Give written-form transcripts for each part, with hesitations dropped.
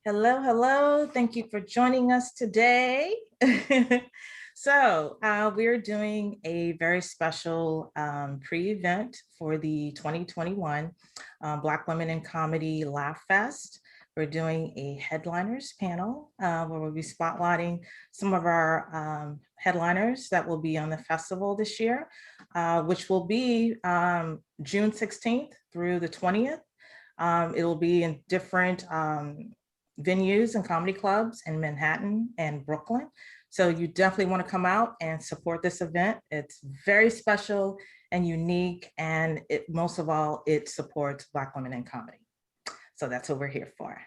Hello, hello. Thank you for joining us today. We're doing a very special pre-event for the 2021 Black Women in Comedy Laff Fest. We're doing a headliners panel where we'll be spotlighting some of our headliners that will be on the festival this year, which will be June 16th through the 20th. It'll be in different venues and comedy clubs in Manhattan and Brooklyn. So you definitely want to come out and support this event. It's very special and unique, and most of all, it supports Black women in comedy. So that's what we're here for.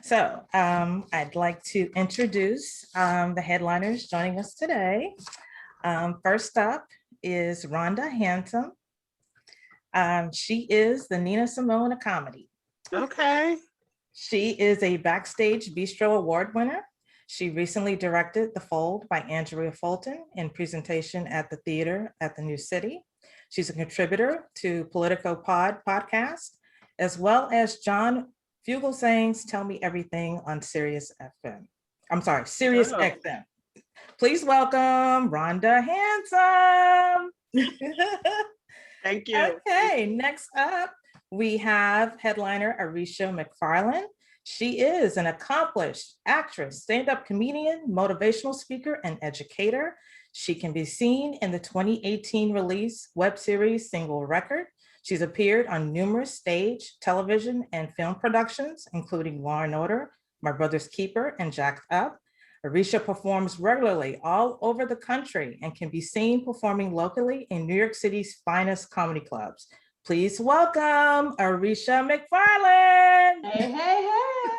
So I'd like to introduce the headliners joining us today. First up is Rhonda Hansome. She is the Nina Simone of comedy. Okay. She is a Backstage Bistro Award winner. She recently directed The Fold by Andrea Fulton in presentation at the theater at the New City. She's a contributor to Politico podcast, as well as John Fugelsang's Tell Me Everything on Sirius FM. I'm sorry, Sirius XM. Please welcome Rhonda Hansome. Thank you. Okay, next up, we have headliner Arisha Mcfarlin. She is an accomplished actress, stand-up comedian, motivational speaker, and educator. She can be seen in the 2018 release web series Single Record. She's appeared on numerous stage, television, and film productions, including Law & Order, My Brother's Keeper, and Jacked Up. Arisha performs regularly all over the country and can be seen performing locally in New York City's finest comedy clubs. Please welcome Arisha Mcfarlin. Hey, hey, hey.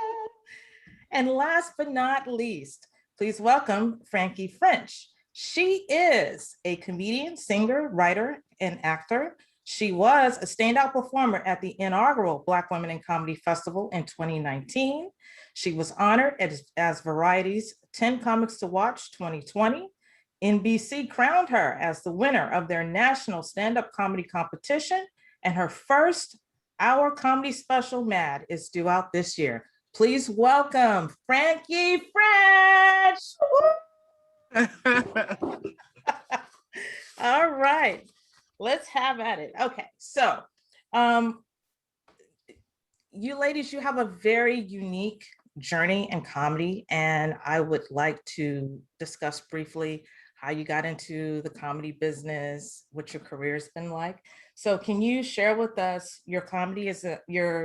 And last but not least, please welcome Franqi French. She is a comedian, singer, writer, and actor. She was a standout performer at the inaugural Black Women in Comedy Festival in 2019. She was honored as Variety's 10 Comics to Watch 2020. NBC crowned her as the winner of their national stand-up comedy competition, and her first hour comedy special, Mad, is due out this year. Please welcome Frankie French. All right, let's have at it. Okay, so you ladies, you have a very unique journey in comedy, and I would like to discuss briefly how you got into the comedy business, what your career's been like. So can you share with us your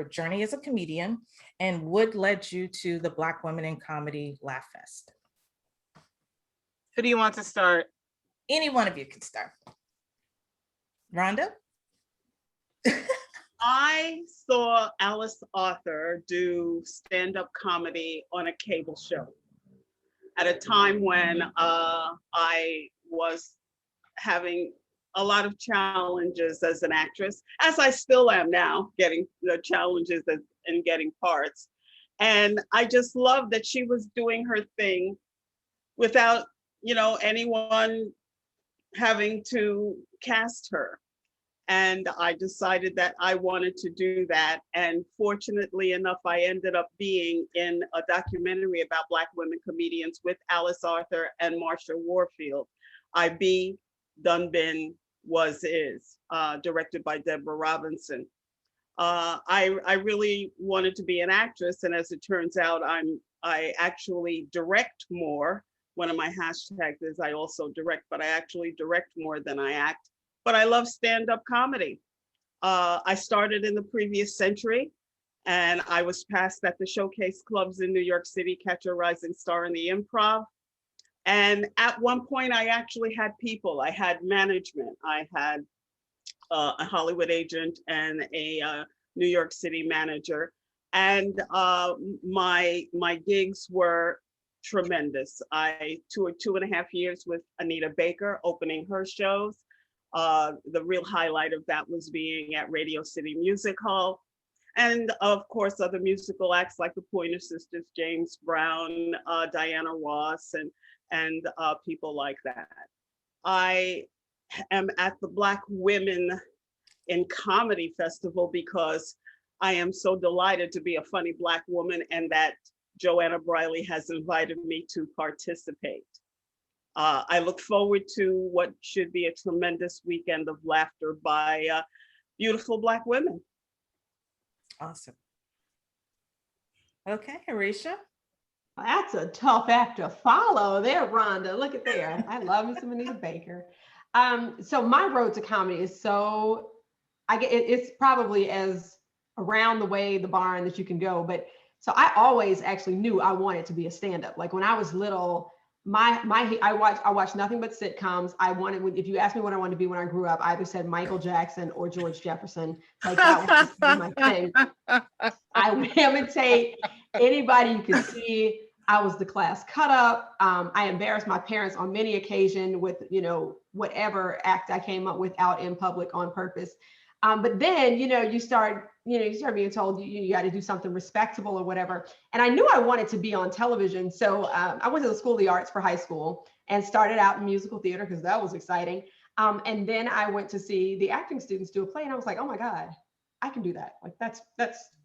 journey as a comedian, and what led you to the Black Women in Comedy Laff Fest? Who do you want to start? Any one of you can start. Rhonda? I saw Alice Arthur do stand-up comedy on a cable show at a time when I was having a lot of challenges as an actress, as I still am now, getting the challenges and getting parts. And I just loved that she was doing her thing without, anyone having to cast her. And I decided that I wanted to do that. And fortunately enough, I ended up being in a documentary about Black women comedians with Alice Arthur and Marsha Warfield. I Be, Done Been, Was Is, directed by Deborah Robinson. I really wanted to be an actress, and as it turns out, I actually direct more. One of my hashtags is I also direct, but I actually direct more than I act. But I love stand-up comedy. I started in the previous century, and I was passed at the showcase clubs in New York City, Catch a Rising Star in the Improv. And at one point, I actually had people. I had management. I had a Hollywood agent and a New York City manager. And my gigs were tremendous. I toured 2.5 years with Anita Baker, opening her shows. The real highlight of that was being at Radio City Music Hall. And of course, other musical acts like the Pointer Sisters, James Brown, Diana Ross, and people like that. I am at the Black Women in Comedy Festival because I am so delighted to be a funny Black woman, and that Joanna Briley has invited me to participate. I look forward to what should be a tremendous weekend of laughter by beautiful Black women. Awesome. Okay, Arisha. That's a tough act to follow there, Rhonda. Look at there. I love me some Anita Baker. So my road to comedy is so, it's probably as around the way the barn that you can go. But so I always actually knew I wanted to be a stand-up. Like when I was little, I watched nothing but sitcoms. If you asked me what I wanted to be when I grew up, I either said Michael Jackson or George Jefferson. Like that was just my thing. I would imitate anybody you could see. I was the class cut up. I embarrassed my parents on many occasions with, whatever act I came up with out in public on purpose. But then, you start being told you got to do something respectable or whatever. And I knew I wanted to be on television. So I went to the School of the Arts for high school and started out in musical theater because that was exciting. And then I went to see the acting students do a play and I was like, oh my God, I can do that. Like that's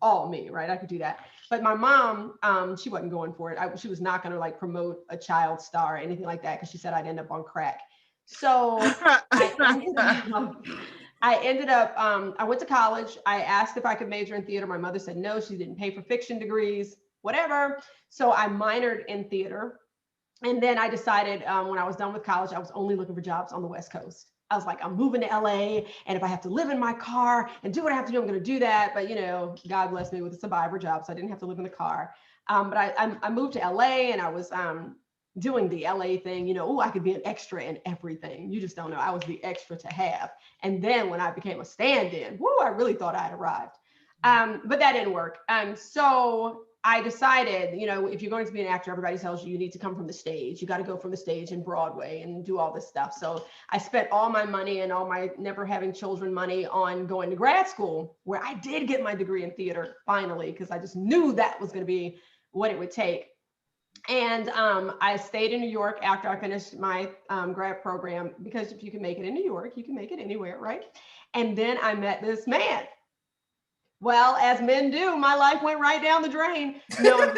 all me, right? I could do that. But my mom, she wasn't going for it. She was not going to like promote a child star or anything like that because she said I'd end up on crack. So I ended up, I went to college. I asked if I could major in theater. My mother said no, she didn't pay for fiction degrees, whatever. So I minored in theater. And then I decided when I was done with college, I was only looking for jobs on the West Coast. I was like, I'm moving to LA. And if I have to live in my car and do what I have to do, I'm going to do that. But, God bless me with a survivor job. So I didn't have to live in the car. But I moved to LA and I was doing the LA thing, I could be an extra in everything. You just don't know. I was the extra to have. And then when I became a stand-in, I really thought I had arrived. But that didn't work. So I decided, if you're going to be an actor, everybody tells you need to come from the stage. You got to go from the stage in Broadway and do all this stuff. So I spent all my money and all my never having children money on going to grad school, where I did get my degree in theater finally, because I just knew that was going to be what it would take. And I stayed in New York after I finished my grad program, because if you can make it in New York, you can make it anywhere, right? And then I met this man. Well, as men do, my life went right down the drain. No,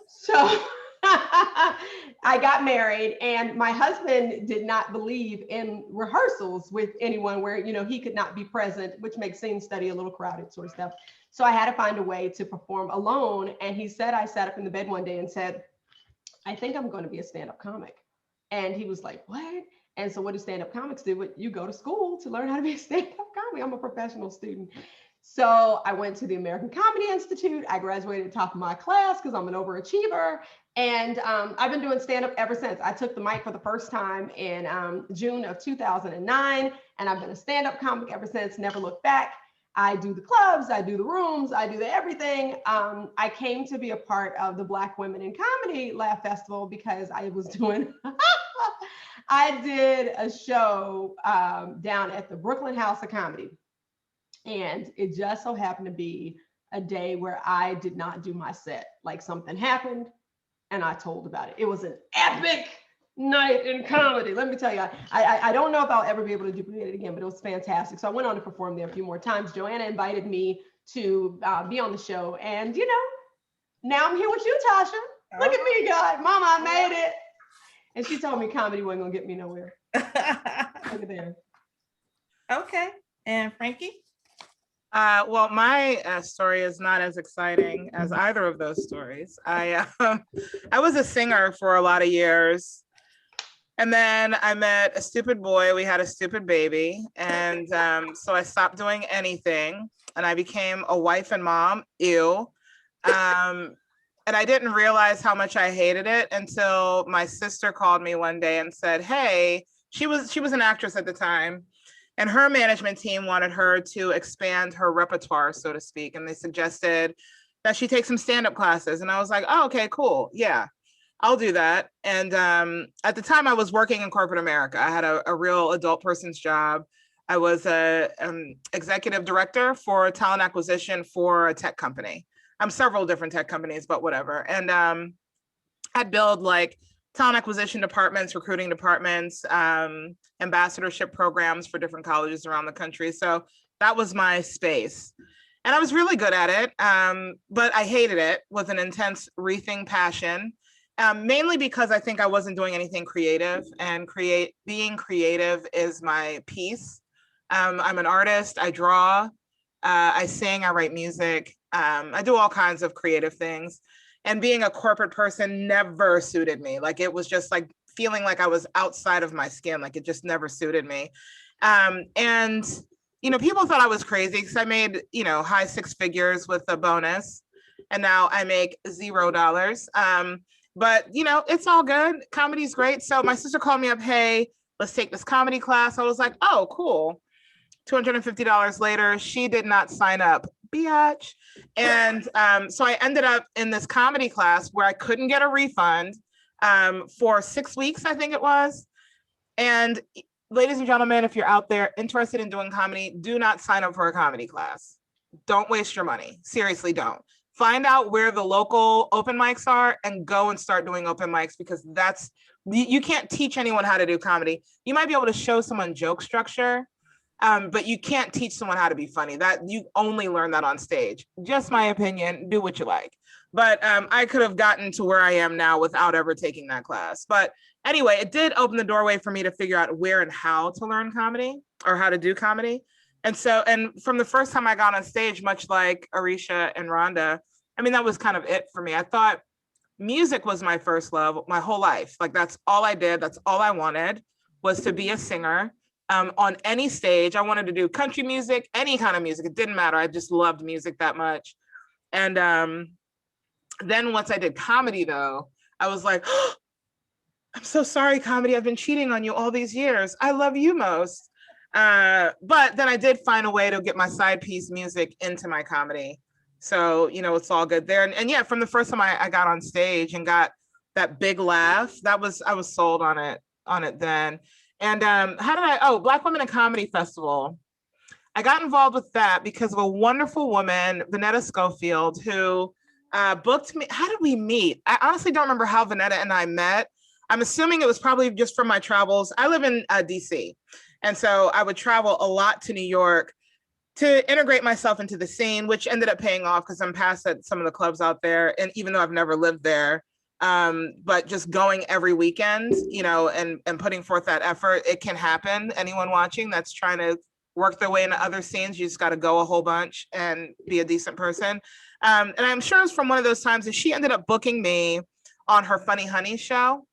so I got married, and my husband did not believe in rehearsals with anyone where, he could not be present, which makes scene study a little crowded sort of stuff. So I had to find a way to perform alone. And he said, I sat up in the bed one day and said, I think I'm going to be a stand-up comic. And he was like, what? And so what do stand-up comics do? You go to school to learn how to be a stand-up comic. I'm a professional student. So I went to the American Comedy Institute. I graduated top of my class because I'm an overachiever. And I've been doing stand-up ever since. I took the mic for the first time in June of 2009. And I've been a stand-up comic ever since, never looked back. I do the clubs, I do the rooms, I do the everything. I came to be a part of the Black Women in Comedy Laff Festival because I was doing, I did a show down at the Brooklyn House of Comedy. And it just so happened to be a day where I did not do my set. Like something happened and I told about it. It was an epic night in comedy. Let me tell you, I don't know if I'll ever be able to duplicate it again, but it was fantastic. So I went on to perform there a few more times. Joanna invited me to be on the show. And, now I'm here with you, Tasha. Look at me, God. Mama, I made it. And she told me comedy wasn't going to get me nowhere. Look at there. Okay. And Frankie? Well, my story is not as exciting as either of those stories. I was a singer for a lot of years. And then I met a stupid boy. We had a stupid baby. And so I stopped doing anything and I became a wife and mom. Ew. And I didn't realize how much I hated it until my sister called me one day and said, hey, she was an actress at the time. And her management team wanted her to expand her repertoire, so to speak. And they suggested that she take some stand-up classes. And I was like, oh, okay, cool. Yeah. I'll do that. And at the time I was working in corporate America. I had a real adult person's job. I was a executive director for talent acquisition for a tech company. Several different tech companies, but whatever. And I'd build like talent acquisition departments, recruiting departments, ambassadorship programs for different colleges around the country. So that was my space. And I was really good at it, but I hated it with an intense reething passion, mainly because I think I wasn't doing anything creative, and being creative is my piece. I'm an artist, I draw, I sing, I write music, I do all kinds of creative things. And being a corporate person never suited me. Like, it was just like feeling like I was outside of my skin, like it just never suited me. And people thought I was crazy because I made, high six figures with a bonus, and now I make $0. But it's all good. Comedy's great. So my sister called me up, hey, let's take this comedy class. I was like, oh, cool. $250 later, she did not sign up, biatch. And so I ended up in this comedy class where I couldn't get a refund for 6 weeks, I think it was. And ladies and gentlemen, if you're out there interested in doing comedy, do not sign up for a comedy class. Don't waste your money. Seriously, don't. Find out where the local open mics are and go and start doing open mics, because you can't teach anyone how to do comedy. You might be able to show someone joke structure, but you can't teach someone how to be funny. That you only learn that on stage. Just my opinion, do what you like. But I could have gotten to where I am now without ever taking that class. But anyway, it did open the doorway for me to figure out where and how to learn comedy, or how to do comedy. And from the first time I got on stage, much like Arisha and Rhonda, I mean, that was kind of it for me. I thought music was my first love my whole life. Like, that's all I did. That's all I wanted, was to be a singer on any stage. I wanted to do country music, any kind of music. It didn't matter. I just loved music that much. And then once I did comedy, though, I was like, oh, I'm so sorry, comedy. I've been cheating on you all these years. I love you most. But then I did find a way to get my side piece music into my comedy. So, it's all good there. And yeah, from the first time I got on stage and got that big laugh, I was sold on it then. And Black Women in Comedy Festival. I got involved with that because of a wonderful woman, Vanetta Schofield, who booked me. How did we meet? I honestly don't remember how Vanetta and I met. I'm assuming it was probably just from my travels. I live in DC. And so I would travel a lot to New York to integrate myself into the scene, which ended up paying off because I'm past at some of the clubs out there. And even though I've never lived there, but just going every weekend, and putting forth that effort, it can happen. Anyone watching that's trying to work their way into other scenes, you just got to go a whole bunch and be a decent person. And I'm sure it's from one of those times that she ended up booking me on her Funny Honey show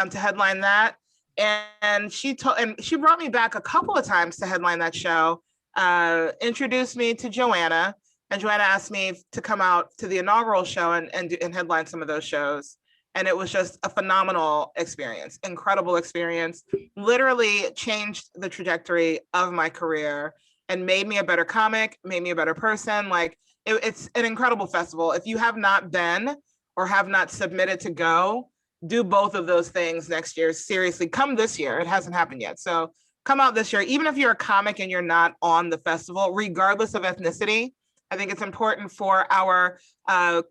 to headline that. And she brought me back a couple of times to headline that show, introduced me to Joanna, and Joanna asked me to come out to the inaugural show and headline some of those shows. And it was just a phenomenal experience, incredible experience, literally changed the trajectory of my career and made me a better comic, made me a better person. Like, it's an incredible festival. If you have not been or have not submitted to go, do both of those things next year. Seriously, come this year. It hasn't happened yet. So come out this year, even if you're a comic and you're not on the festival, regardless of ethnicity. I think it's important for our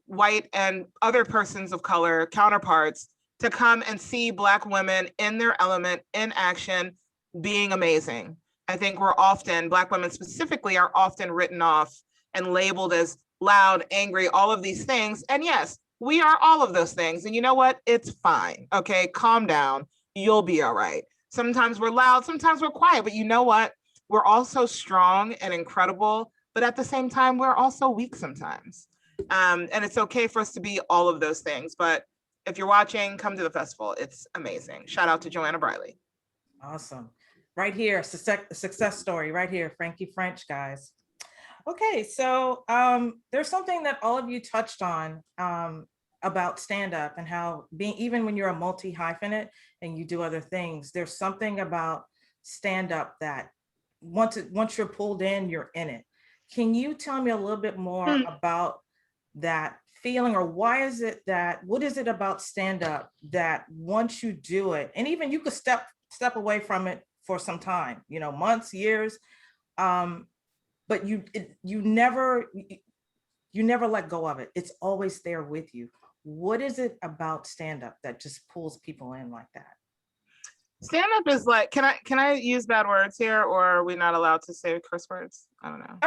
white and other persons of color counterparts to come and see Black women in their element, in action, being amazing. I think Black women specifically are often written off and labeled as loud, angry, all of these things. And yes, we are all of those things. And you know what? It's fine. Okay, calm down. You'll be all right. Sometimes we're loud, sometimes we're quiet, but you know what? We're also strong and incredible, but at the same time, we're also weak sometimes. And it's okay for us to be all of those things. But if you're watching, come to the festival. It's amazing. Shout out to Joanna Briley. Awesome. Right here, success story right here, Franqi French, guys. Okay, so there's something that all of you touched on about stand-up and how even when you're a multi-hyphenate and you do other things, there's something about stand-up that once you're pulled in, you're in it. Can you tell me a little bit more about that feeling, or what is it about stand-up that once you do it, and even you could step away from it for some time, months, years, but you never let go of it. It's always there with you. What is it about stand-up that just pulls people in like that? Stand-up is like, can I use bad words here, or are we not allowed to say curse words? I don't know.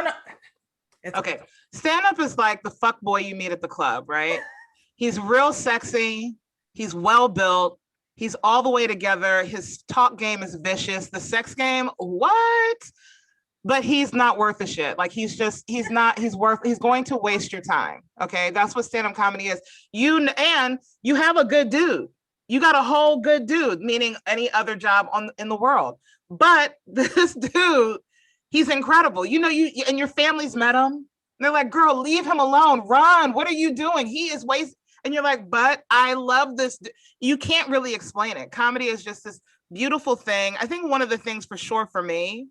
Okay, stand-up is like the fuck boy you meet at the club, right? He's real sexy, he's well-built, he's all the way together, his talk game is vicious, the sex game, what? But he's not worth a shit. Like he's going to waste your time, okay? That's what stand-up comedy is. And you have a good dude. You got a whole good dude, meaning any other job in the world. But this dude, he's incredible. You know, and your family's met him. And they're like, girl, leave him alone. Run. What are you doing? He is wasting. And you're like, but I love this. You can't really explain it. Comedy is just this beautiful thing. I think one of the things for sure for me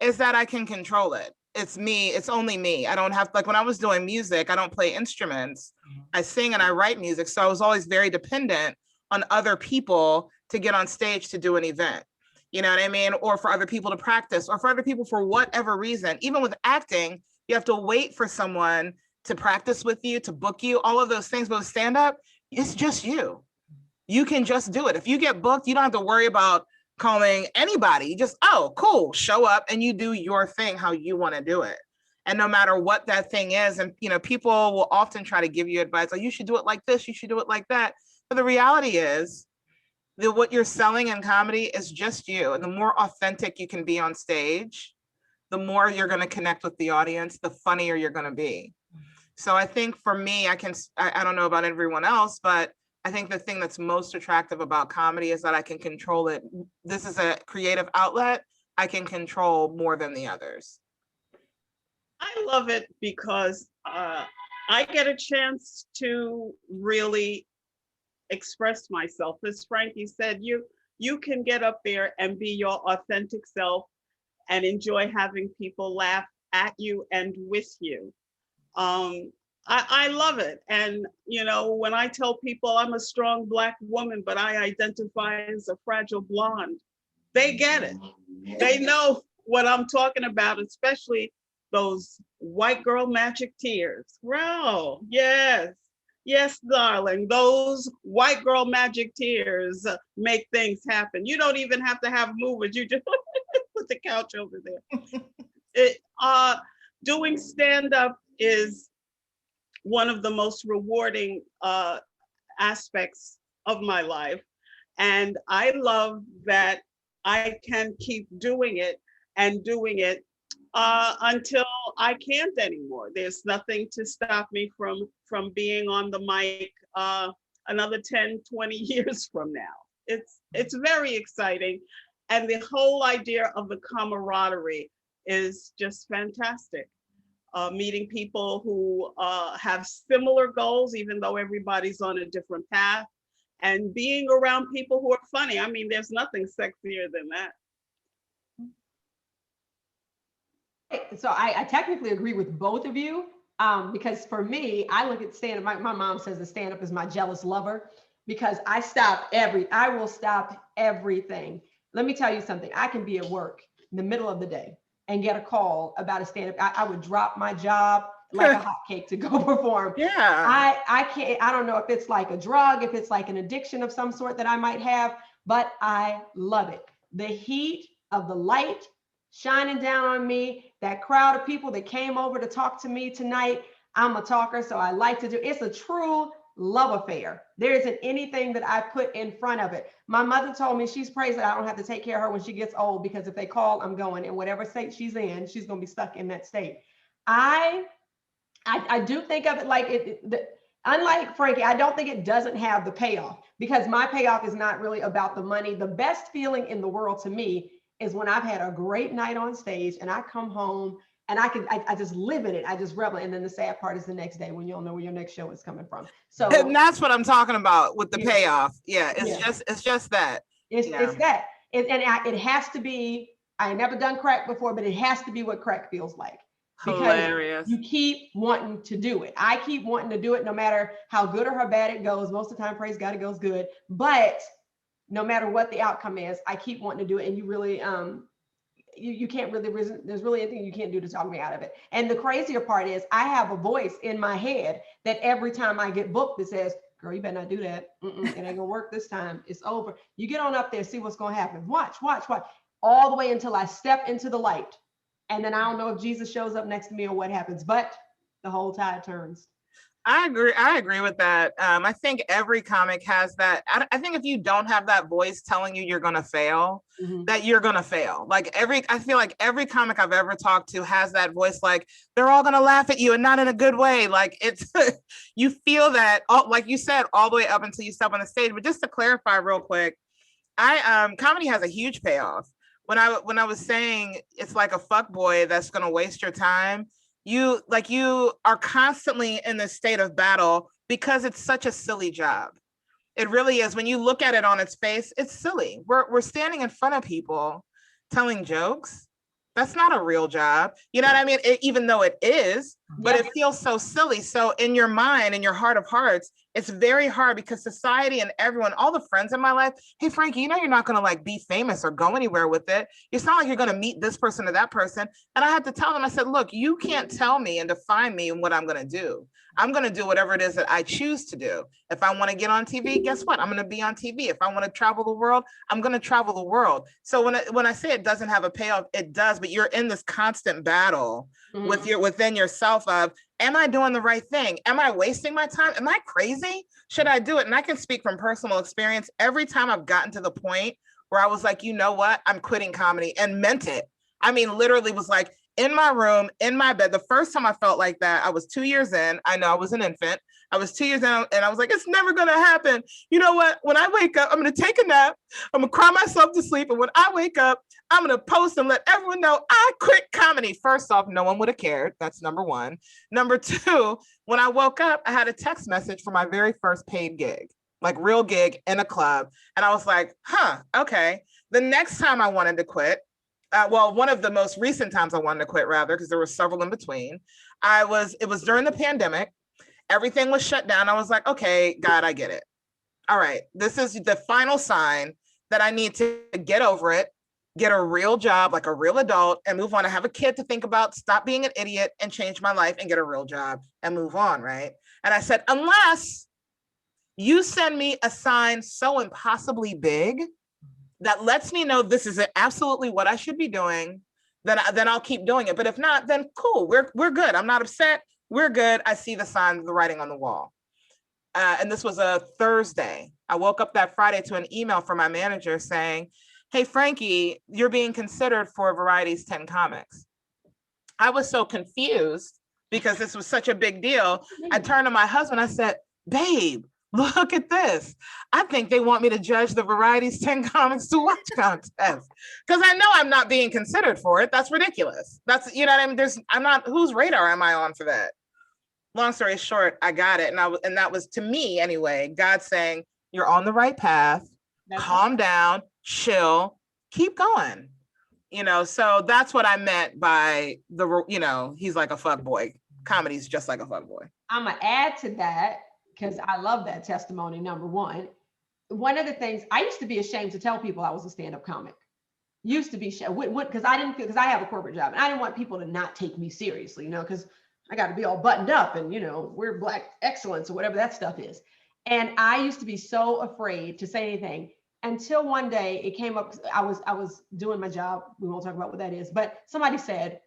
is that I can control it. It's me. It's only me. I don't have, like when I was doing music, I don't play instruments. I sing and I write music. So I was always very dependent on other people to get on stage to do an event. You know what I mean? Or for other people to practice, or for other people for whatever reason. Even with acting, you have to wait for someone to practice with you, to book you, all of those things. But with stand-up, it's just you. You can just do it. If you get booked, you don't have to worry about calling anybody. You just, oh, cool, show up and you do your thing how you want to do it. And no matter what that thing is, and you know, people will often try to give you advice, like you should do it like this, you should do it like that. But the reality is that what you're selling in comedy is just you. And the more authentic you can be on stage, the more you're going to connect with the audience, the funnier you're going to be. So I think for me, I don't know about everyone else, but I think the thing that's most attractive about comedy is that I can control it. This is a creative outlet. I can control more than the others. I love it because I get a chance to really express myself. As Frankie said, you can get up there and be your authentic self and enjoy having people laugh at you and with you. I love it. And, you know, when I tell people I'm a strong Black woman, but I identify as a fragile blonde, they get it. They know what I'm talking about, especially those white girl magic tears. Wow, yes. Yes, darling, those white girl magic tears make things happen. You don't even have to have movers. You just put the couch over there. Doing stand-up is one of the most rewarding aspects of my life. And I love that I can keep doing it and doing it until I can't anymore. There's nothing to stop me from being on the mic another 10, 20 years from now. It's very exciting. And the whole idea of the camaraderie is just fantastic. Meeting people who have similar goals, even though everybody's on a different path, and being around people who are funny. I mean, there's nothing sexier than that. So I technically agree with both of you, because for me, I look at stand-up, my mom says that stand-up is my jealous lover, because I will stop everything. Let me tell you something, I can be at work in the middle of the day and get a call about a stand-up. I would drop my job like a hotcake to go perform. Yeah. I can't, I don't know if it's like a drug, if it's like an addiction of some sort that I might have, but I love it. The heat of the light shining down on me, that crowd of people that came over to talk to me tonight. I'm a talker, so I like to do, it's a true love affair. There isn't anything that I put in front of it. My mother told me she's praised that I don't have to take care of her when she gets old, because if they call, I'm going, and whatever state she's in, she's going to be stuck in that state. I do think of it like unlike Frankie, I don't think it doesn't have the payoff, because my payoff is not really about the money. The best feeling in the world to me is when I've had a great night on stage and I come home and I just live in it. I just revel. And then the sad part is the next day when you don't know where your next show is coming from. So and that's what I'm talking about with the payoff. Yeah, it's just that. It's that. It has to be, I never done crack before, but it has to be what crack feels like. Because hilarious. You keep wanting to do it. I keep wanting to do it no matter how good or how bad it goes. Most of the time, praise God, it goes good. But no matter what the outcome is, I keep wanting to do it. And you really, you can't really, there's really anything you can't do to talk me out of it. And the crazier part is I have a voice in my head that every time I get booked, it says, girl, you better not do that. It ain't gonna work this time. It's over. You get on up there, see what's gonna happen. Watch. All the way until I step into the light. And then I don't know if Jesus shows up next to me or what happens, but the whole tide turns. I agree with that. I think every comic has that. I think if you don't have that voice telling you you're going to fail, that you're going to fail. Like I feel like every comic I've ever talked to has that voice, like they're all going to laugh at you and not in a good way. Like it's, you feel that, like you said, all the way up until you step on the stage. But just to clarify real quick, comedy has a huge payoff. When I was saying it's like a fuck boy that's going to waste your time, you are constantly in this state of battle because it's such a silly job. It really is. When you look at it on its face, it's silly. We're standing in front of people telling jokes. That's not a real job. You know what I mean? Even though it is, but it feels so silly. So in your mind, in your heart of hearts, it's very hard because society and everyone, all the friends in my life, hey, Frankie, you know, you're not going to like be famous or go anywhere with it. It's not like you're going to meet this person or that person. And I had to tell them, I said, look, you can't tell me and define me and what I'm going to do. I'm going to do whatever it is that I choose to do. If I want to get on TV, guess what? I'm going to be on TV. If I want to travel the world, I'm going to travel the world. So when I say it doesn't have a payoff, it does, but you're in this constant battle within yourself of, am I doing the right thing? Am I wasting my time? Am I crazy? Should I do it? And I can speak from personal experience. Every time I've gotten to the point where I was like, you know what? I'm quitting comedy, and meant it. I mean, literally was like in my room, in my bed. The first time I felt like that, I was 2 years in. I know I was an infant. I was 2 years in and I was like, it's never going to happen. You know what? When I wake up, I'm going to take a nap. I'm going to cry myself to sleep. And when I wake up, I'm going to post and let everyone know I quit comedy. First off, no one would have cared. That's number one. Number two, when I woke up, I had a text message for my very first paid gig, like real gig in a club. And I was like, okay. The next time I wanted to quit, one of the most recent times I wanted to quit, rather, because there were several in between. It was during the pandemic. Everything was shut down. I was like, okay, God, I get it. All right, this is the final sign that I need to get over it, get a real job, like a real adult, and move on. I have a kid to think about, stop being an idiot and change my life and get a real job and move on, right? And I said, unless you send me a sign so impossibly big that lets me know this is absolutely what I should be doing, then I'll keep doing it. But if not, then cool, we're good. I'm not upset. We're good. I see the sign, the writing on the wall. And this was a Thursday. I woke up that Friday to an email from my manager saying, hey, Frankie, you're being considered for Variety's 10 Comics. I was so confused because this was such a big deal. I turned to my husband. I said, babe, look at this. I think they want me to judge the Variety's 10 Comics to Watch contest because I know I'm not being considered for it. That's ridiculous. That's, you know what I mean? Whose radar am I on for that? Long story short, I got it. And that was, to me anyway, God saying, you're on the right path. Calm down, chill, keep going. You know, so that's what I meant by he's like a fuck boy. Comedy's just like a fuck boy. I'm gonna add to that because I love that testimony. Number one of the things I used to be ashamed to tell people I was a stand-up comic. Used to be because I have a corporate job and I didn't want people to not take me seriously, you know, because I got to be all buttoned up and, you know, we're Black excellence or whatever that stuff is. And I used to be so afraid to say anything until one day it came up. I was doing my job. We won't talk about what that is, but somebody said,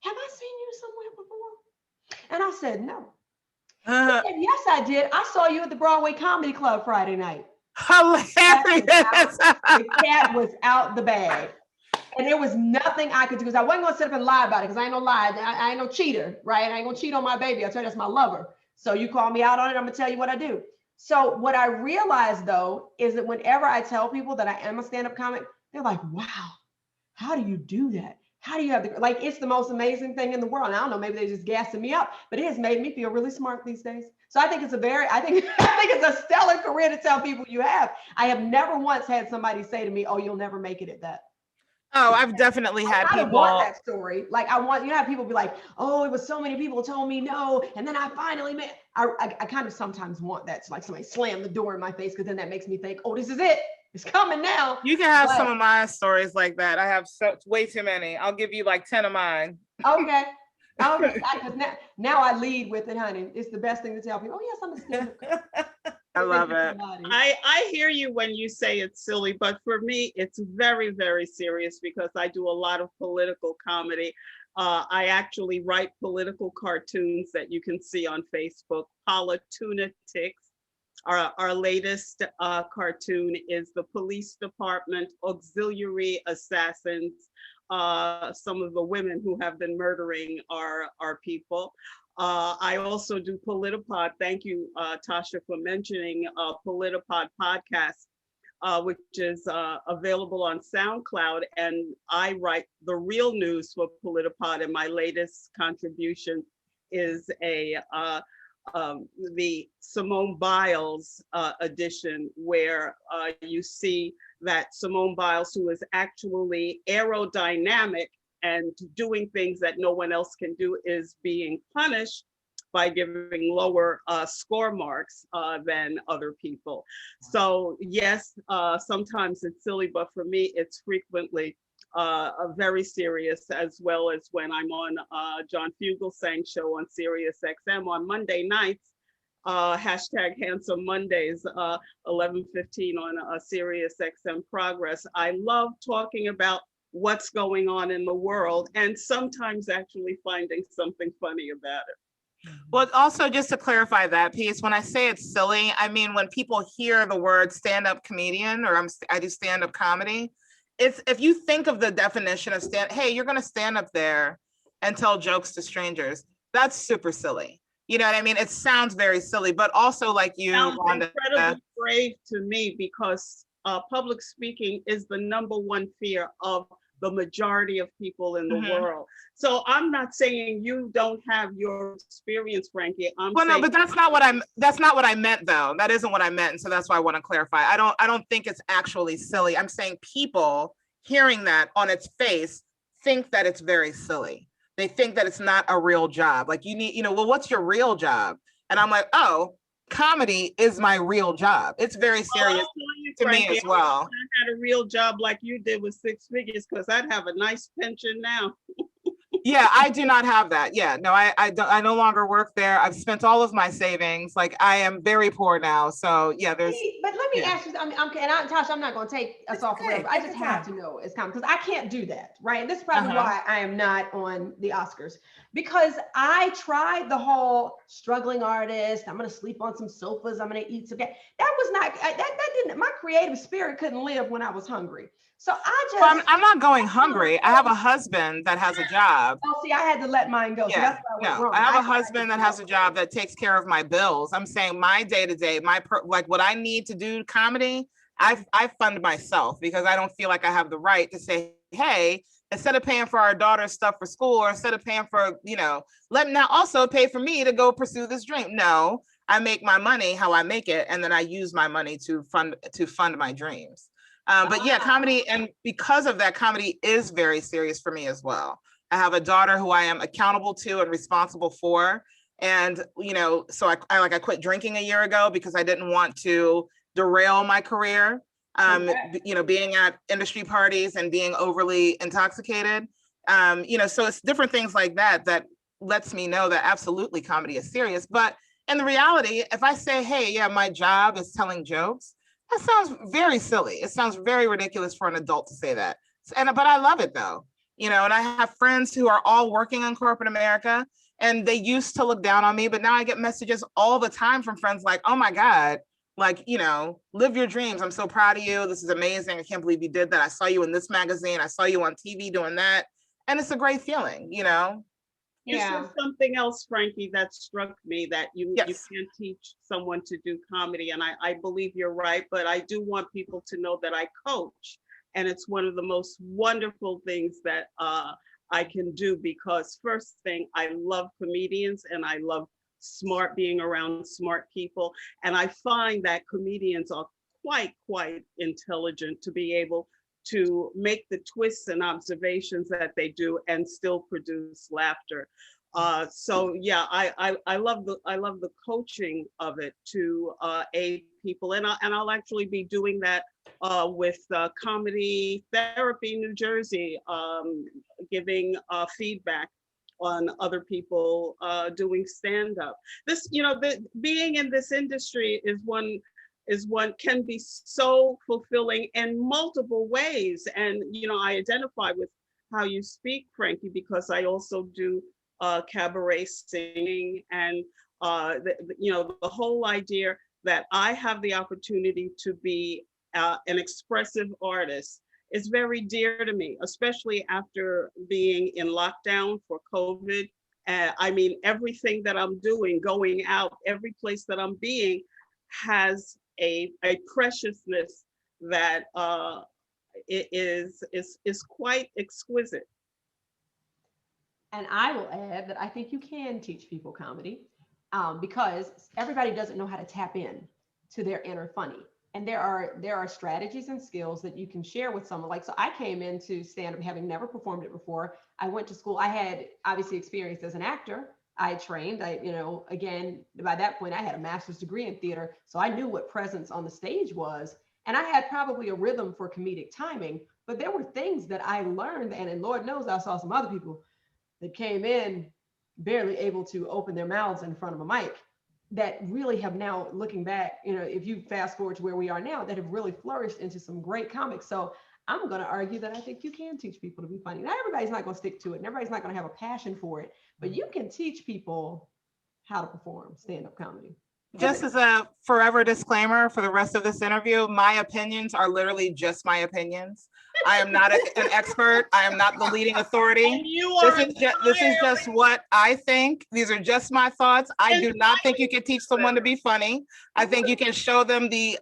have I seen you somewhere before? And I said, no. Said, yes, I did. I saw you at the Broadway Comedy Club Friday night. Hilarious. The cat was out the bag. And there was nothing I could do because I wasn't going to sit up and lie about it because I ain't no lie. I ain't no cheater, right? I ain't going to cheat on my baby. I tell you, that's my lover. So you call me out on it, I'm going to tell you what I do. So what I realized, though, is that whenever I tell people that I am a stand-up comic, they're like, wow, how do you do that? How do you have it's the most amazing thing in the world. And I don't know, maybe they're just gassing me up, but it has made me feel really smart these days. So I think it's I think it's a stellar career to tell people you have. I have never once had somebody say to me, oh, you'll never make it at that. Oh, I've definitely had people. I want that story. Like have people be like, oh, it was so many people told me no. And then I finally made, I kind of sometimes want that to like somebody slam the door in my face because then that makes me think, oh, this is it. It's coming now. You can have some of my stories like that. I have way too many. I'll give you like 10 of mine. Okay. Now I lead with it, honey. It's the best thing to tell people. Oh, yes, I'm a stand-up. I love it. I hear you when you say it's silly, but for me, it's very, very serious because I do a lot of political comedy. I actually write political cartoons that you can see on Facebook, Politunatics. Our latest cartoon is the police department auxiliary assassins, some of the women who have been murdering our people. I also do Politipod. Thank you, Tasha, for mentioning Politipod podcast, which is available on SoundCloud. And I write the real news for Politipod. And my latest contribution is the Simone Biles edition, where you see that Simone Biles, who is actually aerodynamic and doing things that no one else can do, is being punished by giving lower score marks than other people. So yes, sometimes it's silly, but for me, it's frequently very serious, as well as when I'm on John Fugelsang's show on Sirius XM on Monday nights, hashtag Handsome Mondays, 11:15 on Sirius XM Progress. I love talking about what's going on in the world and sometimes actually finding something funny about it. Well, also just to clarify that piece, when I say it's silly, I mean, when people hear the word stand-up comedian, or I do stand-up comedy, it's, if you think of the definition of hey, you're going to stand up there and tell jokes to strangers, that's super silly. You know what I mean? It sounds very silly, but also like you, Sounds Rhonda, incredibly brave to me, because public speaking is the #1 fear of the majority of people in the world. So I'm not saying you don't have your experience, Frankie. No, but that's not what I meant though. That isn't what I meant. And so that's why I want to clarify. I don't think it's actually silly. I'm saying people hearing that on its face think that it's very silly. They think that it's not a real job. Like you need, well, what's your real job? And I'm like, oh, comedy is my real job. It's very serious to me as well. I had a real job like you did with 6 figures, because I'd have a nice pension now. Yeah, I do not have that. Yeah, no, I no longer work there. I've spent all of my savings. Like I am very poor now. So yeah, there's. But let me ask you. Tasha, I'm not going to take us off forever. I just have to know it's coming, because I can't do that, right? And this is probably why I am not on the Oscars, because I tried the whole struggling artist. I'm going to sleep on some sofas. I'm going to eat some. That was not. That didn't. My creative spirit couldn't live when I was hungry. So I'm not going hungry. I have a husband that has a job. Oh, see, I had to let mine go. Yeah, so I have a husband that has a job that takes care of my bills. I'm saying my day-to-day, like what I need to do comedy, I fund myself, because I don't feel like I have the right to say, hey, instead of paying for our daughter's stuff for school, or instead of paying for, let me now also pay for me to go pursue this dream. No, I make my money how I make it, and then I use my money to fund my dreams. But yeah, comedy, and because of that, comedy is very serious for me as well. I have a daughter who I am accountable to and responsible for. And, so I quit drinking a year ago because I didn't want to derail my career, being at industry parties and being overly intoxicated. So it's different things like that lets me know that absolutely comedy is serious. But in the reality, if I say, hey, yeah, my job is telling jokes, that sounds very silly. It sounds very ridiculous for an adult to say that. But I love it though. And I have friends who are all working in corporate America, and they used to look down on me, but now I get messages all the time from friends like, oh my God, like, live your dreams. I'm so proud of you. This is amazing. I can't believe you did that. I saw you in this magazine. I saw you on TV doing that. And it's a great feeling, You said something else, Frankie, that struck me, that you can't teach someone to do comedy. And I believe you're right, but I do want people to know that I coach. And it's one of the most wonderful things that I can do, because first thing, I love comedians and I love being around smart people. And I find that comedians are quite intelligent to be able to make the twists and observations that they do and still produce laughter. So yeah, I love the coaching of it to aid people, and I'll actually be doing that with Comedy Therapy New Jersey, giving feedback on other people doing stand-up. This, being in this industry is one can be so fulfilling in multiple ways. And, I identify with how you speak, Frankie, because I also do cabaret singing, and the whole idea that I have the opportunity to be an expressive artist is very dear to me, especially after being in lockdown for COVID. Everything that I'm doing, going out, every place that I'm being has a preciousness that it is quite exquisite. And I will add that I think you can teach people comedy because everybody doesn't know how to tap in to their inner funny. And there are strategies and skills that you can share with someone. Like, so I came into stand-up having never performed it before. I went to school. I had obviously experience as an actor. I trained, again, by that point, I had a master's degree in theater. So I knew what presence on the stage was. And I had probably a rhythm for comedic timing, but there were things that I learned. And Lord knows I saw some other people that came in barely able to open their mouths in front of a mic that really have now, looking back, if you fast forward to where we are now, that have really flourished into some great comics. So I'm going to argue that I think you can teach people to be funny. Not everybody's not going to stick to it, and everybody's not going to have a passion for it, but you can teach people how to perform stand-up comedy. Just as a forever disclaimer for the rest of this interview, my opinions are literally just my opinions. I am not an expert. I am not the leading authority. This is just what I think. These are just my thoughts. I do not think you can teach someone to be funny. I think you can show them the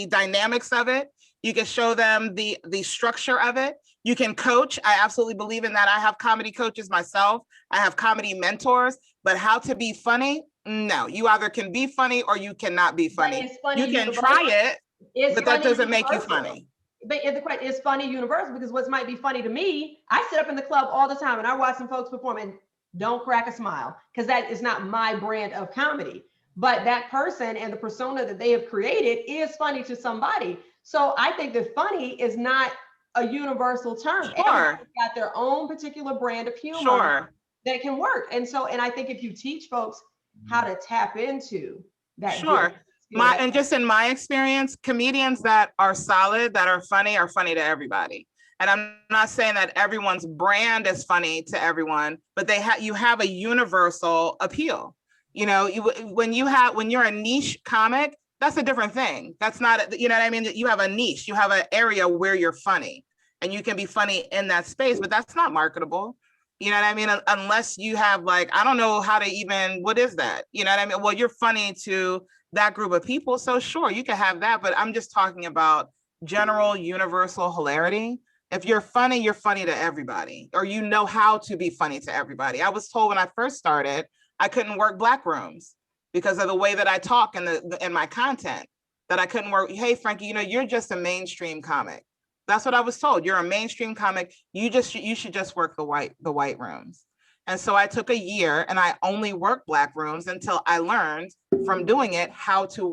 dynamics of it. You can show them the structure of it. You can coach. I absolutely believe in that. I have comedy coaches myself. I have comedy mentors, but how to be funny? No, you either can be funny or you cannot be funny. You can try it, but that doesn't make you funny. But the question is funny universal, because what might be funny to me, I sit up in the club all the time and I watch some folks perform and don't crack a smile, because that is not my brand of comedy. But that person and the persona that they have created is funny to somebody. So I think that funny is not a universal term. Sure. Everybody's got their own particular brand of humor. Sure. That can work. And I think if you teach folks how to tap into that. Sure. And just in my experience, comedians that are solid, that are funny to everybody. And I'm not saying that everyone's brand is funny to everyone, but you have a universal appeal. When you're a niche comic, that's a different thing. That's not, you know what I mean? You have a niche, you have an area where you're funny and you can be funny in that space, but that's not marketable. You know what I mean? Unless you have I don't know how to even, what is that? You know what I mean? Well, you're funny to that group of people. So sure, you can have that, but I'm just talking about general universal hilarity. If you're funny to everybody, or you know how to be funny to everybody. I was told when I first started, I couldn't work black rooms because of the way that I talk in my content, that I couldn't work. Hey, Frankie, you're just a mainstream comic. That's what I was told. You're a mainstream comic. You should just work the white rooms. And so I took a year and I only worked black rooms until I learned from doing it how to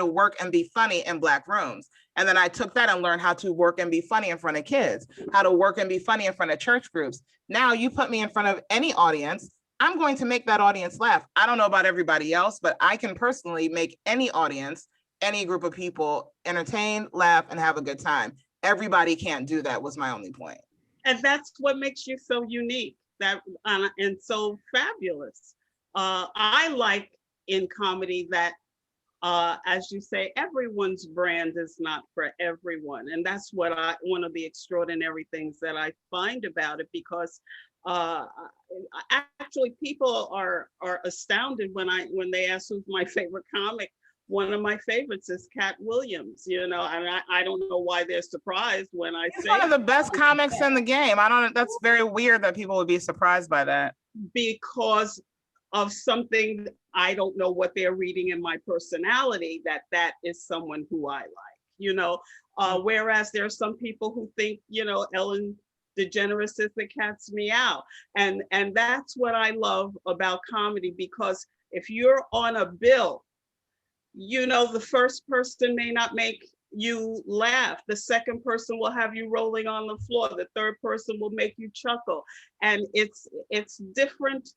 work and be funny in black rooms. And then I took that and learned how to work and be funny in front of kids, how to work and be funny in front of church groups. Now you put me in front of any audience, I'm going to make that audience laugh. I don't know about everybody else, but I can personally make any audience, any group of people entertain, laugh, and have a good time. Everybody can't do that, was my only point. And that's what makes you so unique and so fabulous. I like in comedy that, as you say, everyone's brand is not for everyone. And that's one of the extraordinary things that I find about it, because actually people are astounded when they ask who's my favorite comic. One of my favorites is Cat Williams, and I don't know why they're surprised when I say. He's one of the best comics in the game. That's very weird that people would be surprised by that. Because of something, I don't know what they're reading in my personality, that is someone who I like, whereas there are some people who think, Ellen DeGeneres is the cat's meow. And that's what I love about comedy, because if you're on a bill, the first person may not make you laugh. The second person will have you rolling on the floor. The third person will make you chuckle. And it's different.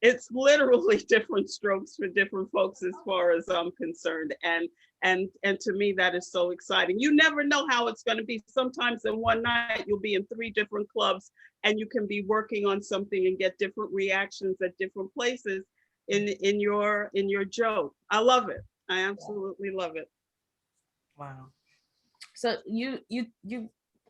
It's literally different strokes for different folks as far as I'm concerned. And to me, that is so exciting. You never know how it's going to be. Sometimes in one night, you'll be in 3 different clubs and you can be working on something and get different reactions at different places in your joke. I love it. I absolutely love it. Wow. So you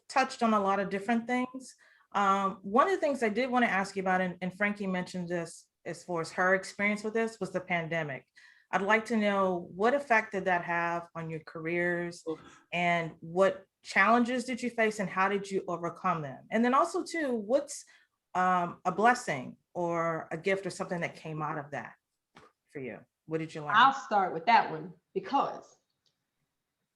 touched on a lot of different things. One of the things I did want to ask you about, and Frankie mentioned this as far as her experience with this, was the pandemic. I'd like to know, what effect did that have on your careers, and what challenges did you face and how did you overcome them? And then also too, what's a blessing or a gift or something that came out of that for you? What did you learn? I'll start with that one, because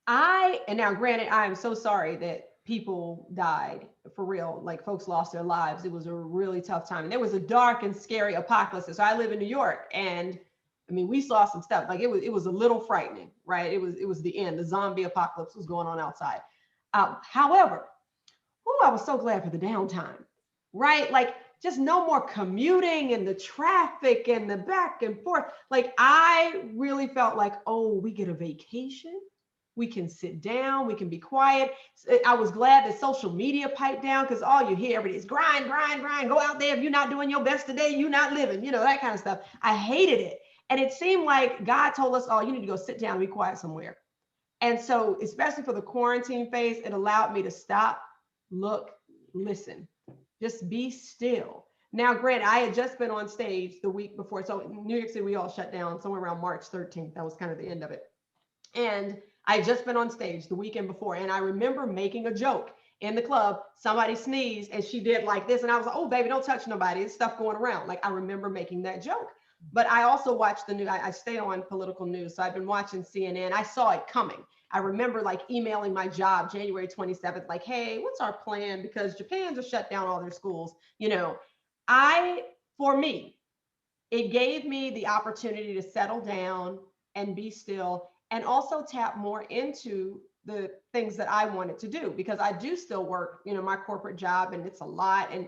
and now granted, I am so sorry that people died, for real, like folks lost their lives. It was a really tough time. And there was a dark and scary apocalypse. So I live in New York, and I mean, we saw some stuff, like it was a little frightening, right? It was the end. The zombie apocalypse was going on outside. However, I was so glad for the downtime, right? Like, just no more commuting and the traffic and the back and forth. Like, I really felt like, oh, we get a vacation. We can sit down, we can be quiet. I was glad that social media piped down, because all you hear every day is grind, grind, grind. Go out there. If you're not doing your best today, you're not living, that kind of stuff. I hated it. And it seemed like God told us, oh, you need to go sit down and be quiet somewhere. And so, especially for the quarantine phase, it allowed me to stop, look, listen, just be still. Now, granted, I had just been on stage the week before. So in New York City, we all shut down somewhere around March 13th. That was kind of the end of it. And I had just been on stage the weekend before, and I remember making a joke in the club. Somebody sneezed and she did like this. And I was like, oh, baby, don't touch nobody. There's stuff going around. Like, I remember making that joke. But I also watched the news. I stay on political news. So I've been watching CNN. I saw it coming. I remember like emailing my job January 27th, like, hey, what's our plan? Because Japan just shut down all their schools. For me, it gave me the opportunity to settle down and be still, and also tap more into the things that I wanted to do, because I do still work, my corporate job, and it's a lot. And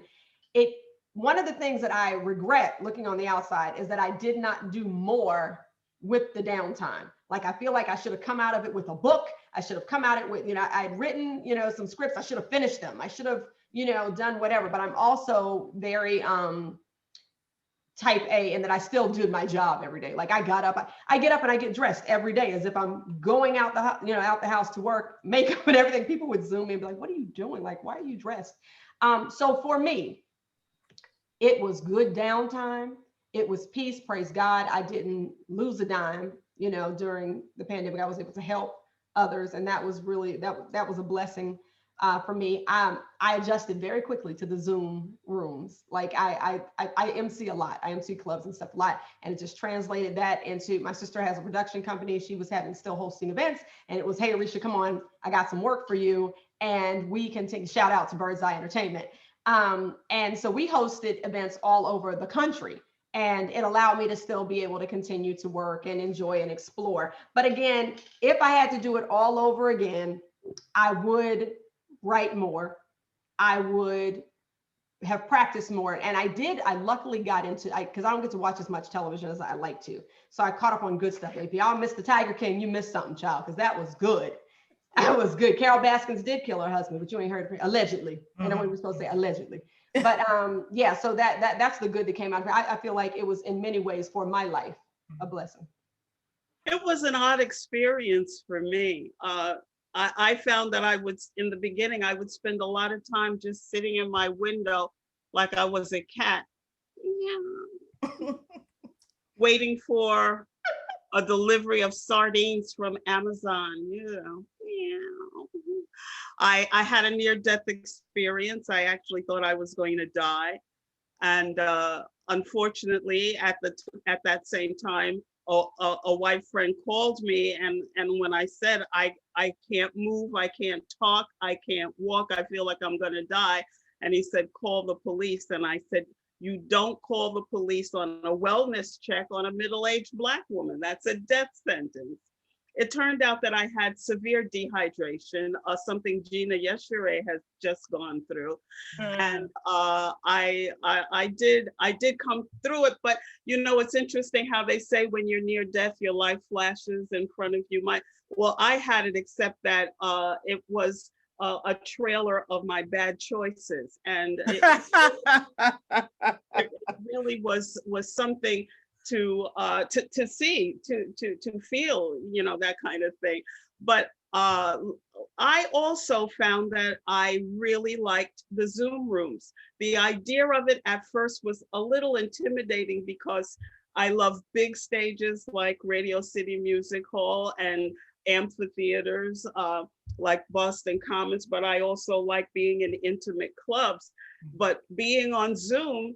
one of the things that I regret looking on the outside is that I did not do more with the downtime. Like, I feel like I should have come out of it with a book. I should have come out of it with, I'd written, some scripts. I should have finished them. I should have, done whatever. But I'm also very, type A, and that I still do my job every day. Like, I get up and I get dressed every day as if I'm going out the house to work, makeup and everything. People would Zoom me and be like, what are you doing? Like, why are you dressed? So for me, it was good downtime. It was peace, praise God. I didn't lose a dime, during the pandemic. I was able to help others. And that was really, that was a blessing. For me, I adjusted very quickly to the Zoom rooms. Like, I MC a lot. I MC clubs and stuff a lot. And it just translated that into, my sister has a production company. She was still hosting events. And it was, hey, Arisha, come on. I got some work for you. And we can take a shout out to Bird's Eye Entertainment. And so we hosted events all over the country. And it allowed me to still be able to continue to work and enjoy and explore. But again, if I had to do it all over again, I would write more. I would have practiced more. And I luckily got into, because I don't get to watch as much television as I like to. So I caught up on good stuff. If y'all missed the Tiger King, you missed something, child, because that was good. That was good. Carol Baskins did kill her husband, but you ain't heard it, allegedly. I know we were supposed to say allegedly. But yeah, so that's the good that came out of it. I feel like it was in many ways for my life a blessing. It was an odd experience for me. I found that in the beginning, I would spend a lot of time just sitting in my window like I was a cat, waiting for a delivery of sardines from Amazon, I had a near-death experience. I actually thought I was going to die. And unfortunately, at that same time, a white friend called me, and when I said, I can't move, I can't talk, I can't walk, I feel like I'm gonna die. And he said, call the police. And I said, you don't call the police on a wellness check on a middle-aged Black woman. That's a death sentence. it turned out that I had severe dehydration, something Gina Yeshere has just gone through. And I did come through it, but you know, it's interesting how they say when you're near death, your life flashes in front of you. Well, I had it, except that it was a trailer of my bad choices, and it really was something to see, to feel, you know, that kind of thing. But I also found that I really liked the Zoom rooms. The idea of it at first was a little intimidating because I love big stages like Radio City Music Hall and amphitheaters like Boston Commons, but I also like being in intimate clubs. But being on Zoom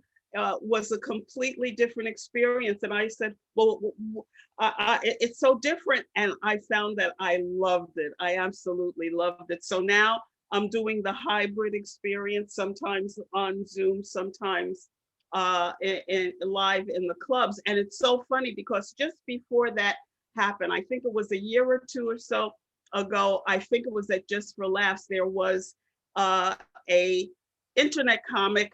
was a completely different experience. And I said, well, it's so different. And I found that I loved it. I absolutely loved it. So now I'm doing the hybrid experience, sometimes on Zoom, sometimes live in the clubs. And it's so funny because just before that happened, I think it was a year or two or so ago, I think it was at Just for Laughs, there was a internet comic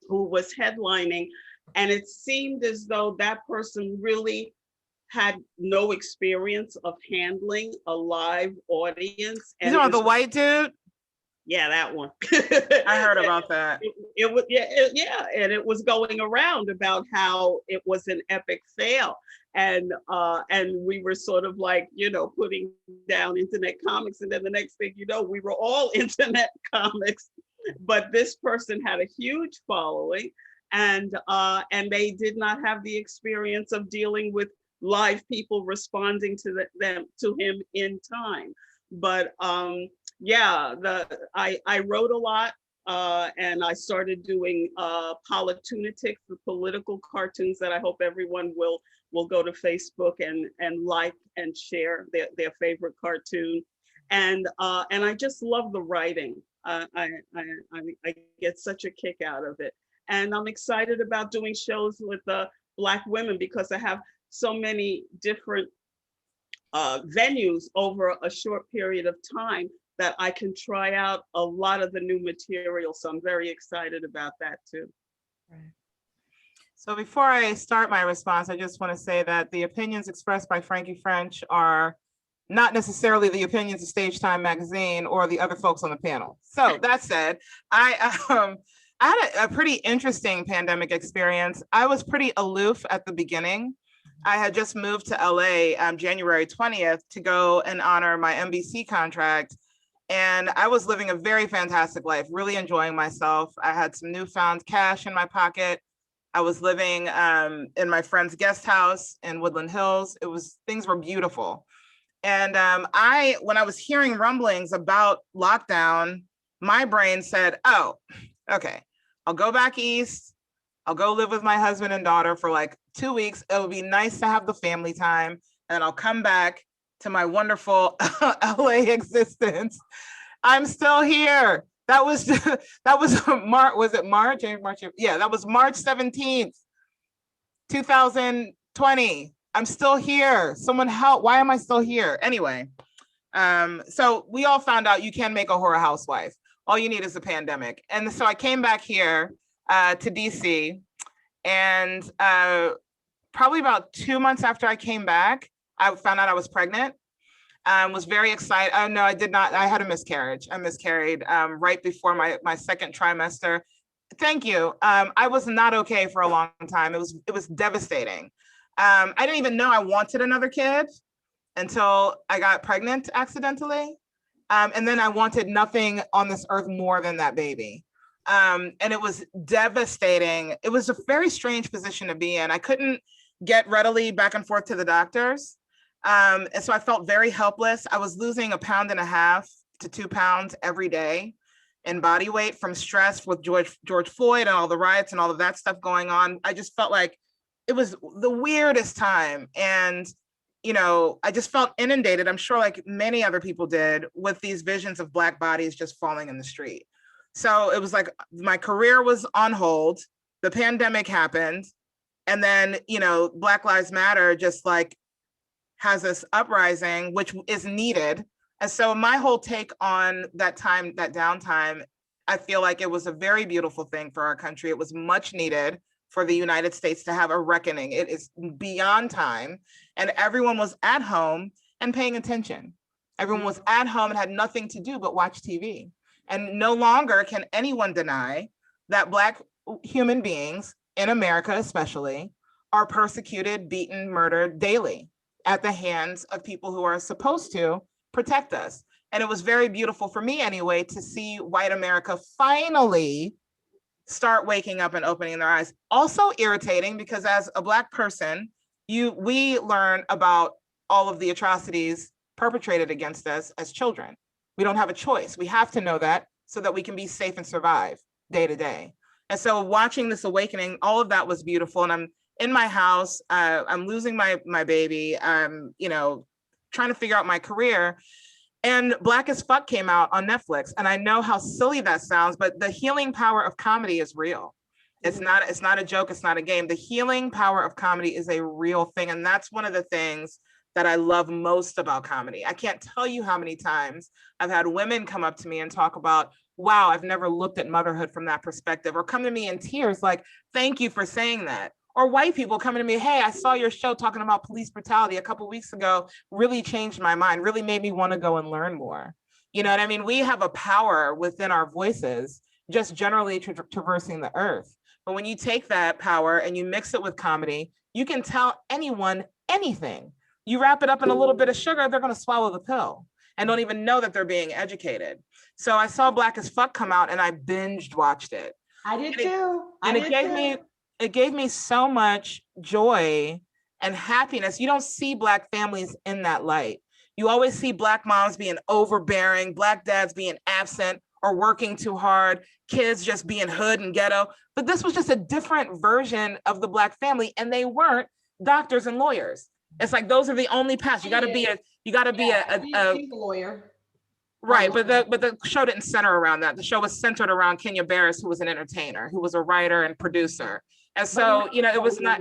who was headlining, and it seemed as though that person really had no experience of handling a live audience. You know the white dude? Yeah, that one. I heard about that. It was, yeah, and it was going around about how it was an epic fail. And we were sort of like, you know, putting down internet comics, and then the next thing you know, we were all internet comics. But this person had a huge following, and they did not have the experience of dealing with live people responding to him in time. But yeah, I wrote a lot, and I started doing Politunitics, the political cartoons that I hope everyone will go to Facebook and like and share their favorite cartoon. And I just love the writing. I get such a kick out of it. And I'm excited about doing shows with Black women because I have so many different venues over a short period of time that I can try out a lot of the new material. So I'm very excited about that too. Right. So before I start my response, I just want to say that the opinions expressed by Frankie French are not necessarily the opinions of Stage Time magazine or the other folks on the panel. So that said, I had a pretty interesting pandemic experience. I was pretty aloof at the beginning. I had just moved to LA January 20th to go and honor my NBC contract. And I was living a very fantastic life, really enjoying myself. I had some newfound cash in my pocket. I was living in my friend's guest house in Woodland Hills. Things were beautiful. And when I was hearing rumblings about lockdown, my brain said, oh, okay, I'll go back east. I'll go live with my husband and daughter for like 2 weeks. It'll be nice to have the family time. And I'll come back to my wonderful LA existence. I'm still here. That was March, was it March? Yeah, that was March 17th, 2020. I'm still here. Someone help. Why am I still here? Anyway, so we all found out you can make a horror housewife. All you need is a pandemic. And so I came back here to DC, and probably about 2 months after I came back, I found out I was pregnant. Was very excited. Oh, no, I did not. I had a miscarriage. I miscarried right before my second trimester. Thank you. I was not okay for a long time. It was devastating. I didn't even know I wanted another kid until I got pregnant accidentally. And then I wanted nothing on this earth more than that baby. And it was devastating. It was a very strange position to be in. I couldn't get readily back and forth to the doctors. And so I felt very helpless. I was losing 1.5 pounds to 2 pounds every day in body weight from stress with George Floyd and all the riots and all of that stuff going on. I just felt like it was the weirdest time. And, you know, I just felt inundated, I'm sure like many other people did, with these visions of Black bodies just falling in the street. So it was like my career was on hold, the pandemic happened, and then, you know, Black Lives Matter just like has this uprising, which is needed. And so my whole take on that time, that downtime, I feel like it was a very beautiful thing for our country. It was much needed for the United States to have a reckoning. It is beyond time. And everyone was at home and paying attention. Everyone was at home and had nothing to do but watch TV. And no longer can anyone deny that Black human beings in America especially are persecuted, beaten, murdered daily at the hands of people who are supposed to protect us. And it was very beautiful for me anyway to see white America finally start waking up and opening their eyes. Also irritating because as a Black person, we learn about all of the atrocities perpetrated against us as children. We don't have a choice. We have to know that so that we can be safe and survive day to day. And so watching this awakening, all of that was beautiful. And I'm in my house, I'm losing my baby, I'm, trying to figure out my career. And Black as Fuck came out on Netflix. And I know how silly that sounds, but the healing power of comedy is real. It's not a joke, it's not a game. The healing power of comedy is a real thing. And that's one of the things that I love most about comedy. I can't tell you how many times I've had women come up to me and talk about, wow, I've never looked at motherhood from that perspective, or come to me in tears like, thank you for saying that. Or white people coming to me, hey, I saw your show talking about police brutality a couple of weeks ago, really changed my mind, really made me want to go and learn more. You know what I mean? We have a power within our voices, just generally traversing the earth. But when you take that power and you mix it with comedy, you can tell anyone anything. You wrap it up in a little bit of sugar, they're going to swallow the pill and don't even know that they're being educated. So I saw Black as Fuck come out and I binged watched it. I did too. And it gave me so much joy and happiness. You don't see Black families in that light. You always see Black moms being overbearing, Black dads being absent or working too hard, kids just being hood and ghetto. But this was just a different version of the Black family, and they weren't doctors and lawyers. It's like those are the only paths. You got to be a lawyer. Right, but the show didn't center around that. The show was centered around Kenya Barris, who was an entertainer, who was a writer and producer. And so, it was not,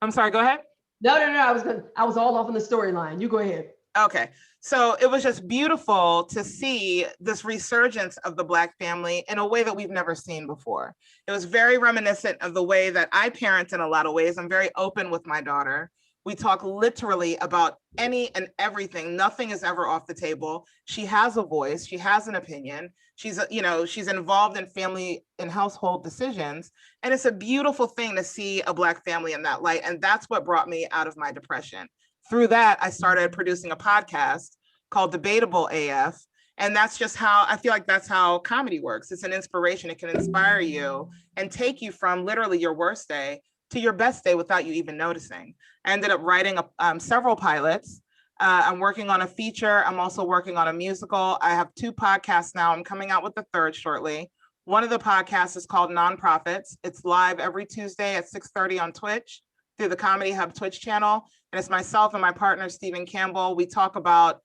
I'm sorry, go ahead. No, I was all off in the storyline. You go ahead. Okay, so it was just beautiful to see this resurgence of the Black family in a way that we've never seen before. It was very reminiscent of the way that I parent in a lot of ways. I'm very open with my daughter. We talk literally about any and everything. Nothing is ever off the table. She has a voice. She has an opinion. She's involved in family and household decisions. And it's a beautiful thing to see a Black family in that light. And that's what brought me out of my depression. Through that, I started producing a podcast called Debatable AF. And that's just how, I feel like that's how comedy works. It's an inspiration. It can inspire you and take you from literally your worst day to your best day without you even noticing. I ended up writing several pilots. I'm working on a feature. I'm also working on a musical. I have 2 podcasts now. I'm coming out with the 3rd shortly. One of the podcasts is called Nonprofits. It's live every Tuesday at 6:30 on Twitch through the Comedy Hub Twitch channel. And it's myself and my partner, Stephen Campbell. We talk about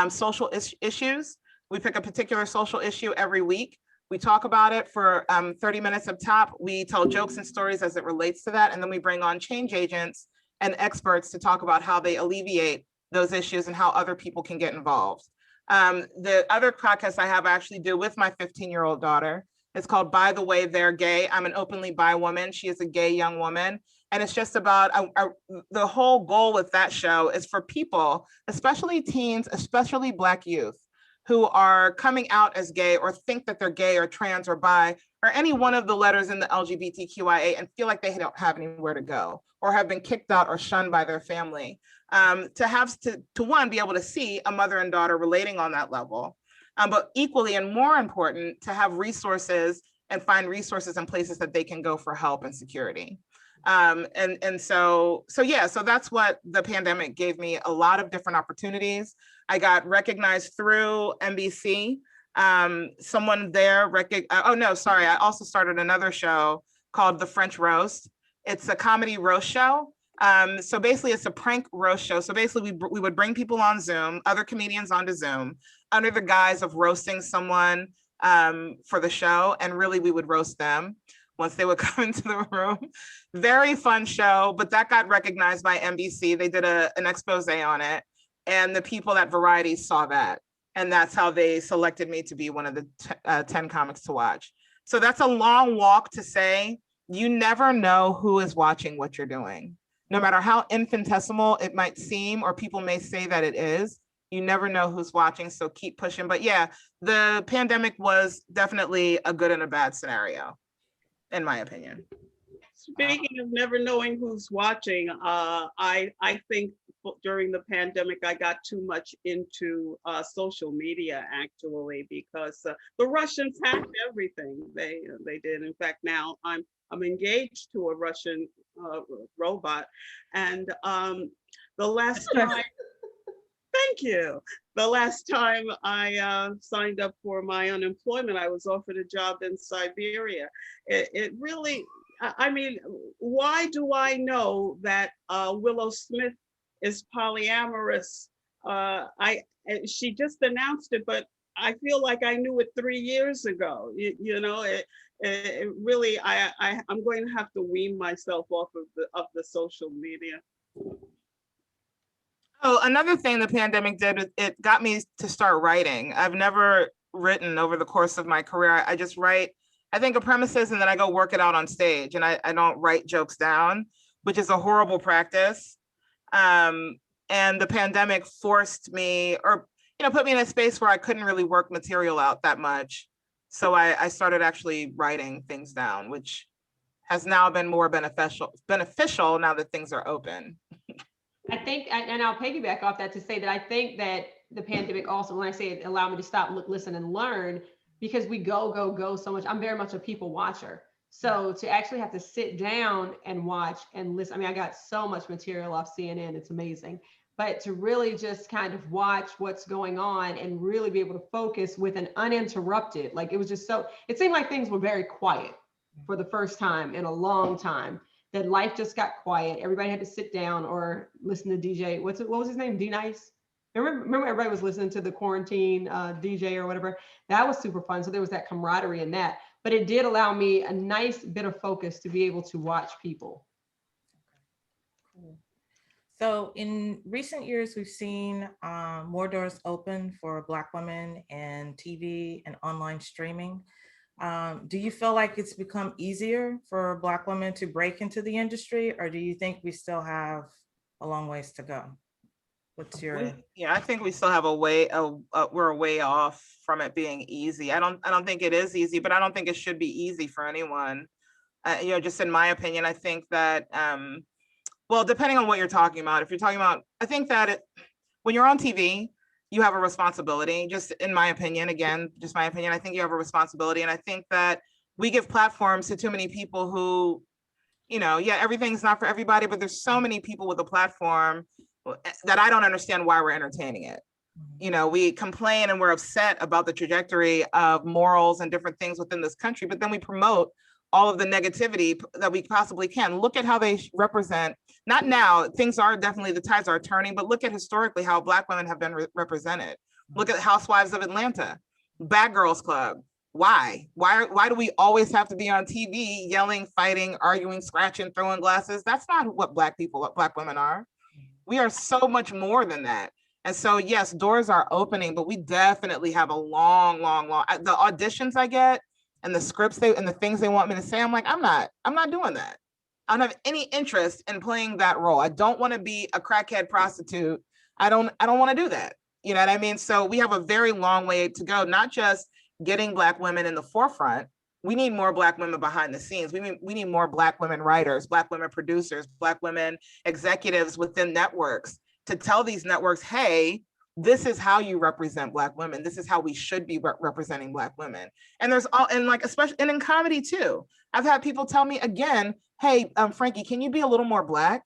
social issues. We pick a particular social issue every week. We talk about it for 30 minutes up top. We tell jokes and stories as it relates to that. And then we bring on change agents and experts to talk about how they alleviate those issues and how other people can get involved. The other podcast I have I actually do with my 15-year-old daughter. It's called By the Way, They're Gay. I'm an openly bi woman. She is a gay young woman. And it's just about, the whole goal with that show is for people, especially teens, especially Black youth, who are coming out as gay or think that they're gay or trans or bi or any one of the letters in the LGBTQIA and feel like they don't have anywhere to go or have been kicked out or shunned by their family. To one, be able to see a mother and daughter relating on that level, but equally and more important, to have resources and find resources and places that they can go for help and security. So that's what the pandemic gave me, a lot of different opportunities. I got recognized through NBC. Someone there, I also started another show called The French Roast. It's a comedy roast show. So basically it's a prank roast show. So basically we would bring people on Zoom, other comedians onto Zoom, under the guise of roasting someone for the show. And really we would roast them. once they would come into the room. Very fun show, but that got recognized by NBC. They did an expose on it, and the people at Variety saw that. And that's how they selected me to be one of the 10 comics to watch. So that's a long walk to say, you never know who is watching what you're doing. No matter how infinitesimal it might seem, or people may say that it is, you never know who's watching, so keep pushing. But yeah, the pandemic was definitely a good and a bad scenario, in my opinion. Speaking of never knowing who's watching, I think during the pandemic, I got too much into social media, actually, because the Russians hacked everything. They did. In fact, now I'm engaged to a Russian robot, and the last time. Thank you. The last time I signed up for my unemployment, I was offered a job in Siberia. It really, I mean, why do I know that Willow Smith is polyamorous? She just announced it, but I feel like I knew it 3 years ago. You know, it really, I'm going to have to wean myself off of the social media. Oh, another thing the pandemic did, it got me to start writing. I've never written over the course of my career. I just write, I think of premises and then I go work it out on stage, and I don't write jokes down, which is a horrible practice. And the pandemic forced me, or put me in a space where I couldn't really work material out that much. So I started actually writing things down, which has now been more beneficial now that things are open. I think, and I'll piggyback off that to say that I think that the pandemic also, when I say it allowed me to stop, look, listen, and learn, because we go so much. I'm very much a people watcher. So to actually have to sit down and watch and listen, I mean, I got so much material off CNN, it's amazing. But to really just kind of watch what's going on and really be able to focus with an uninterrupted, like it was just so, it seemed like things were very quiet for the first time in a long time. That life just got quiet. Everybody had to sit down or listen to DJ. What was his name? D-Nice? Remember everybody was listening to the quarantine DJ or whatever? That was super fun. So there was that camaraderie in that. But it did allow me a nice bit of focus to be able to watch people. Cool. So in recent years, we've seen more doors open for Black women in TV and online streaming. Do you feel like it's become easier for Black women to break into the industry, or do you think we still have a long ways to go? What's your? I think we still have we're a way off from it being easy. I don't think it is easy, but I don't think it should be easy for anyone. Just in my opinion, I think that, well, depending on what you're talking about, if you're talking about, I think that when you're on TV, you have a responsibility, just in my opinion, again, just my opinion, I think you have a responsibility. And I think that we give platforms to too many people who, everything's not for everybody, but there's so many people with a platform that I don't understand why we're entertaining it. We complain and we're upset about the trajectory of morals and different things within this country, but then we promote all of the negativity that we possibly can. Look at how they represent, not now, things are definitely, the tides are turning, but look at historically how Black women have been represented. Look at Housewives of Atlanta, Bad Girls Club. Why do we always have to be on TV yelling, fighting, arguing, scratching, throwing glasses? That's not what Black women are. We are so much more than that. And so, yes, doors are opening, but we definitely have a long, the auditions I get, and the scripts and the things they want me to say, I'm like, I'm not doing that. I don't have any interest in playing that role. I don't want to be a crackhead prostitute. I don't want to do that. You know what I mean? So we have a very long way to go, not just getting Black women in the forefront. We need more Black women behind the scenes. We need more Black women writers, Black women producers, Black women executives within networks to tell these networks, hey, this is how you represent Black women. This is how we should be representing Black women. And there's especially, and in comedy too, I've had people tell me again, hey, Frankie, can you be a little more Black?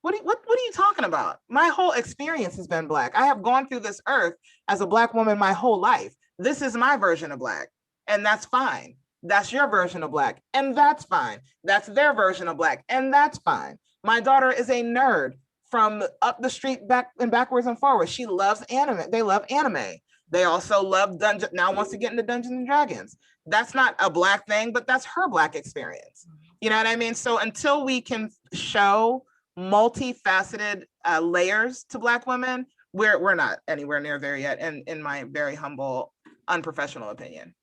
What are you talking about? My whole experience has been Black. I have gone through this earth as a Black woman my whole life. This is my version of Black, and that's fine. That's your version of Black, and that's fine. That's their version of Black, and that's fine. My daughter is a nerd from up the street, back and backwards and forwards. She loves anime. They love anime. They also love Dungeon, now wants to get into Dungeons and Dragons. That's not a Black thing, but that's her Black experience. You know what I mean? So until we can show multifaceted layers to Black women, we're not anywhere near there yet, in my very humble, unprofessional opinion.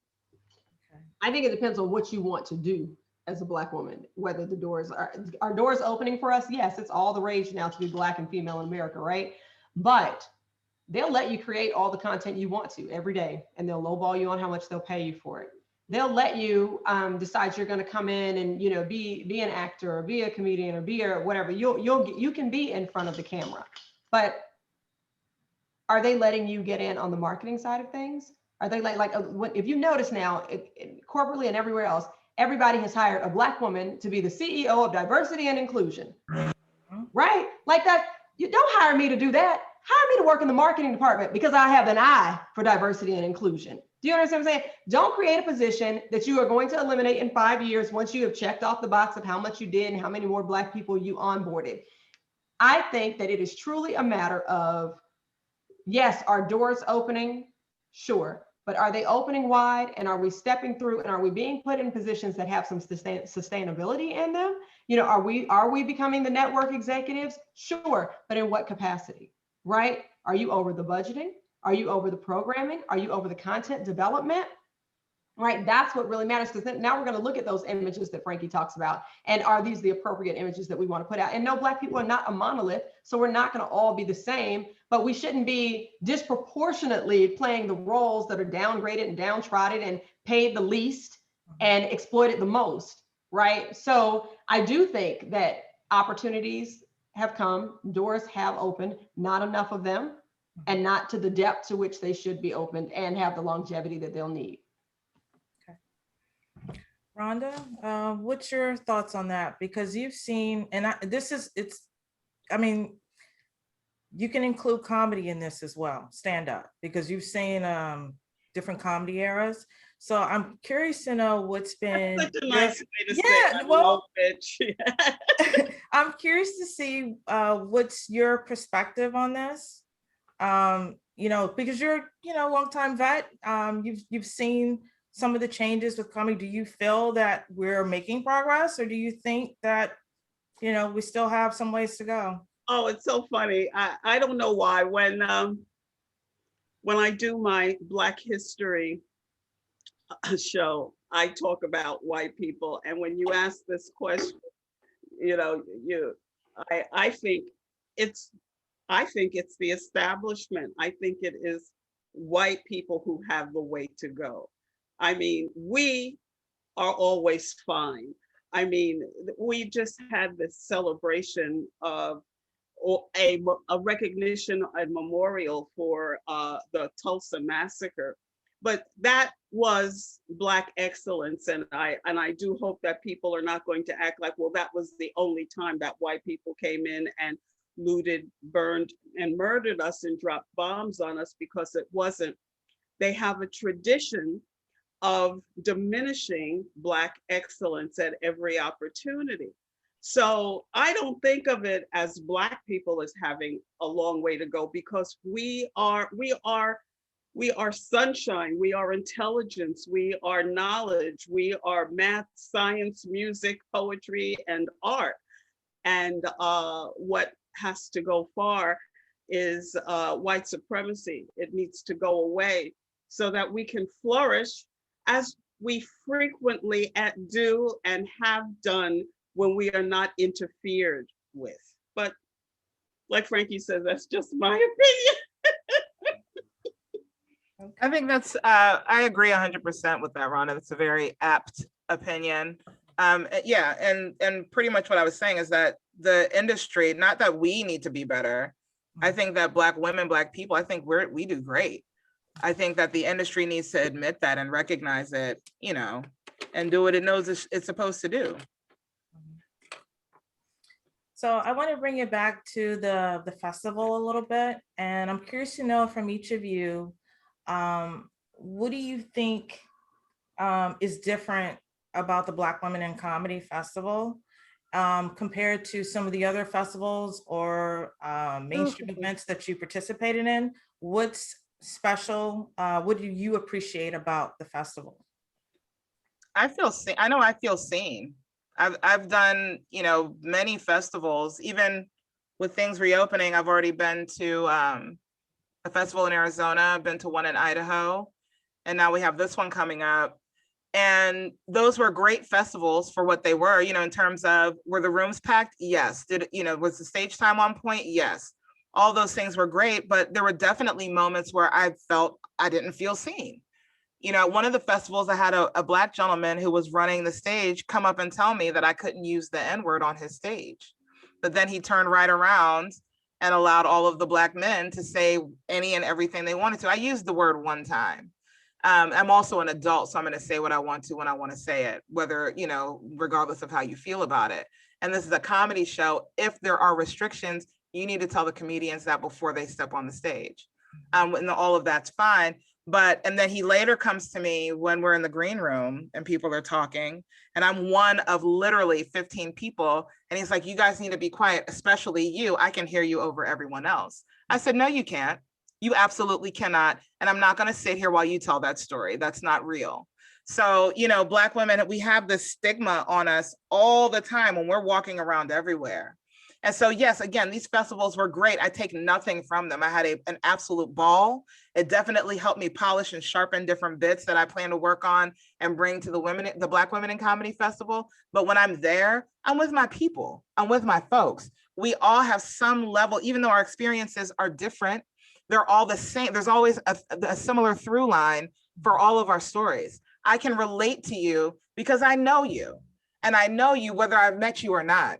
I think it depends on what you want to do as a Black woman, whether the doors are doors opening for us. Yes, it's all the rage now to be Black and female in America, right? But they'll let you create all the content you want to every day, and they'll lowball you on how much they'll pay you for it. They'll let you decide you're going to come in and, you know, be an actor or be a comedian or be a whatever. You can be in front of the camera, but are they letting you get in on the marketing side of things? Are they if you notice now, corporately and everywhere else, everybody has hired a Black woman to be the CEO of diversity and inclusion, right? Like that. You don't hire me to do that. Hire me to work in the marketing department because I have an eye for diversity and inclusion. Do you understand what I'm saying? Don't create a position that you are going to eliminate in 5 years once you have checked off the box of how much you did and how many more Black people you onboarded. I think that it is truly a matter of, yes, are doors opening? Sure. But are they opening wide, and are we stepping through, and are we being put in positions that have some sustainability in them? You know, are we becoming the network executives? Sure. But in what capacity, right? Are you over the budgeting? Are you over the programming? Are you over the content development? Right, that's what really matters, because now we're going to look at those images that Frankie talks about, and are these the appropriate images that we want to put out? And no, Black people are not a monolith, so we're not going to all be the same, but we shouldn't be disproportionately playing the roles that are downgraded and downtrodden and paid the least and exploited the most, right? So I do think that opportunities have come, doors have opened, not enough of them, and not to the depth to which they should be opened and have the longevity that they'll need. Rhonda, what's your thoughts on that? Because you've seen, and I mean, you can include comedy in this as well, stand up, because you've seen different comedy eras. So I'm curious to know what's been. That's such a nice way to say it. Well, bitch. I'm curious to see what's your perspective on this. You know, because you're, you know, longtime vet. You've seen some of the changes with comedy. Do you feel that we're making progress, or do you think that, you know, we still have some ways to go? Oh, it's so funny. I don't know why. When I do my Black History show, I talk about white people. And when you ask this question, you know, I think it's the establishment. I think it is white people who have the way to go. I mean, we are always fine. I mean, we just had this celebration of a recognition and memorial for the Tulsa massacre, but that was Black excellence, and I do hope that people are not going to act like, well, that was the only time that white people came in and looted, burned, and murdered us and dropped bombs on us, because it wasn't. They have a tradition of diminishing Black excellence at every opportunity. So I don't think of it as Black people as having a long way to go, because we are sunshine, we are intelligence, we are knowledge, we are math, science, music, poetry, and art. And what has to go far is white supremacy. It needs to go away so that we can flourish, as we frequently do and have done when we are not interfered with. But like Frankie says, that's just my opinion. I think that's, I agree 100% with that, Rhonda. That's a very apt opinion. Yeah, and pretty much what I was saying is that the industry, not that we need to be better. I think that Black women, Black people, I think we do great. I think that the industry needs to admit that and recognize it, you know, and do what it knows it's supposed to do. So I want to bring it back to the festival a little bit, and I'm curious to know from each of you, what do you think is different about the Black Women in Comedy Festival compared to some of the other festivals or mainstream events that you participated in? What's special? What do you appreciate about the festival? I feel seen. I know I feel seen. I've done, many festivals, even with things reopening. I've already been to a festival in Arizona, I've been to one in Idaho, and now we have this one coming up. And those were great festivals for what they were, in terms of, were the rooms packed? Yes. Was the stage time on point? Yes. All those things were great, but there were definitely moments where I felt I didn't feel seen. One of the festivals, I had a Black gentleman who was running the stage come up and tell me that I couldn't use the N-word on his stage. But then he turned right around and allowed all of the Black men to say any and everything they wanted to. I used the word one time. I'm also an adult, so I'm going to say what I want to when I want to say it, whether, regardless of how you feel about it. And this is a comedy show. If there are restrictions, you need to tell the comedians that before they step on the stage. And all of that's fine. And then he later comes to me when we're in the green room and people are talking, and I'm one of literally 15 people. And he's like, you guys need to be quiet, especially you. I can hear you over everyone else. I said, no, you can't. You absolutely cannot. And I'm not going to sit here while you tell that story. That's not real. So, Black women, we have this stigma on us all the time when we're walking around everywhere. And so, yes, again, these festivals were great. I take nothing from them. I had an absolute ball. It definitely helped me polish and sharpen different bits that I plan to work on and bring to the Black Women in Comedy Festival. But when I'm there, I'm with my people. I'm with my folks. We all have some level, even though our experiences are different, they're all the same. There's always a similar through line for all of our stories. I can relate to you because I know you, and I know you whether I've met you or not.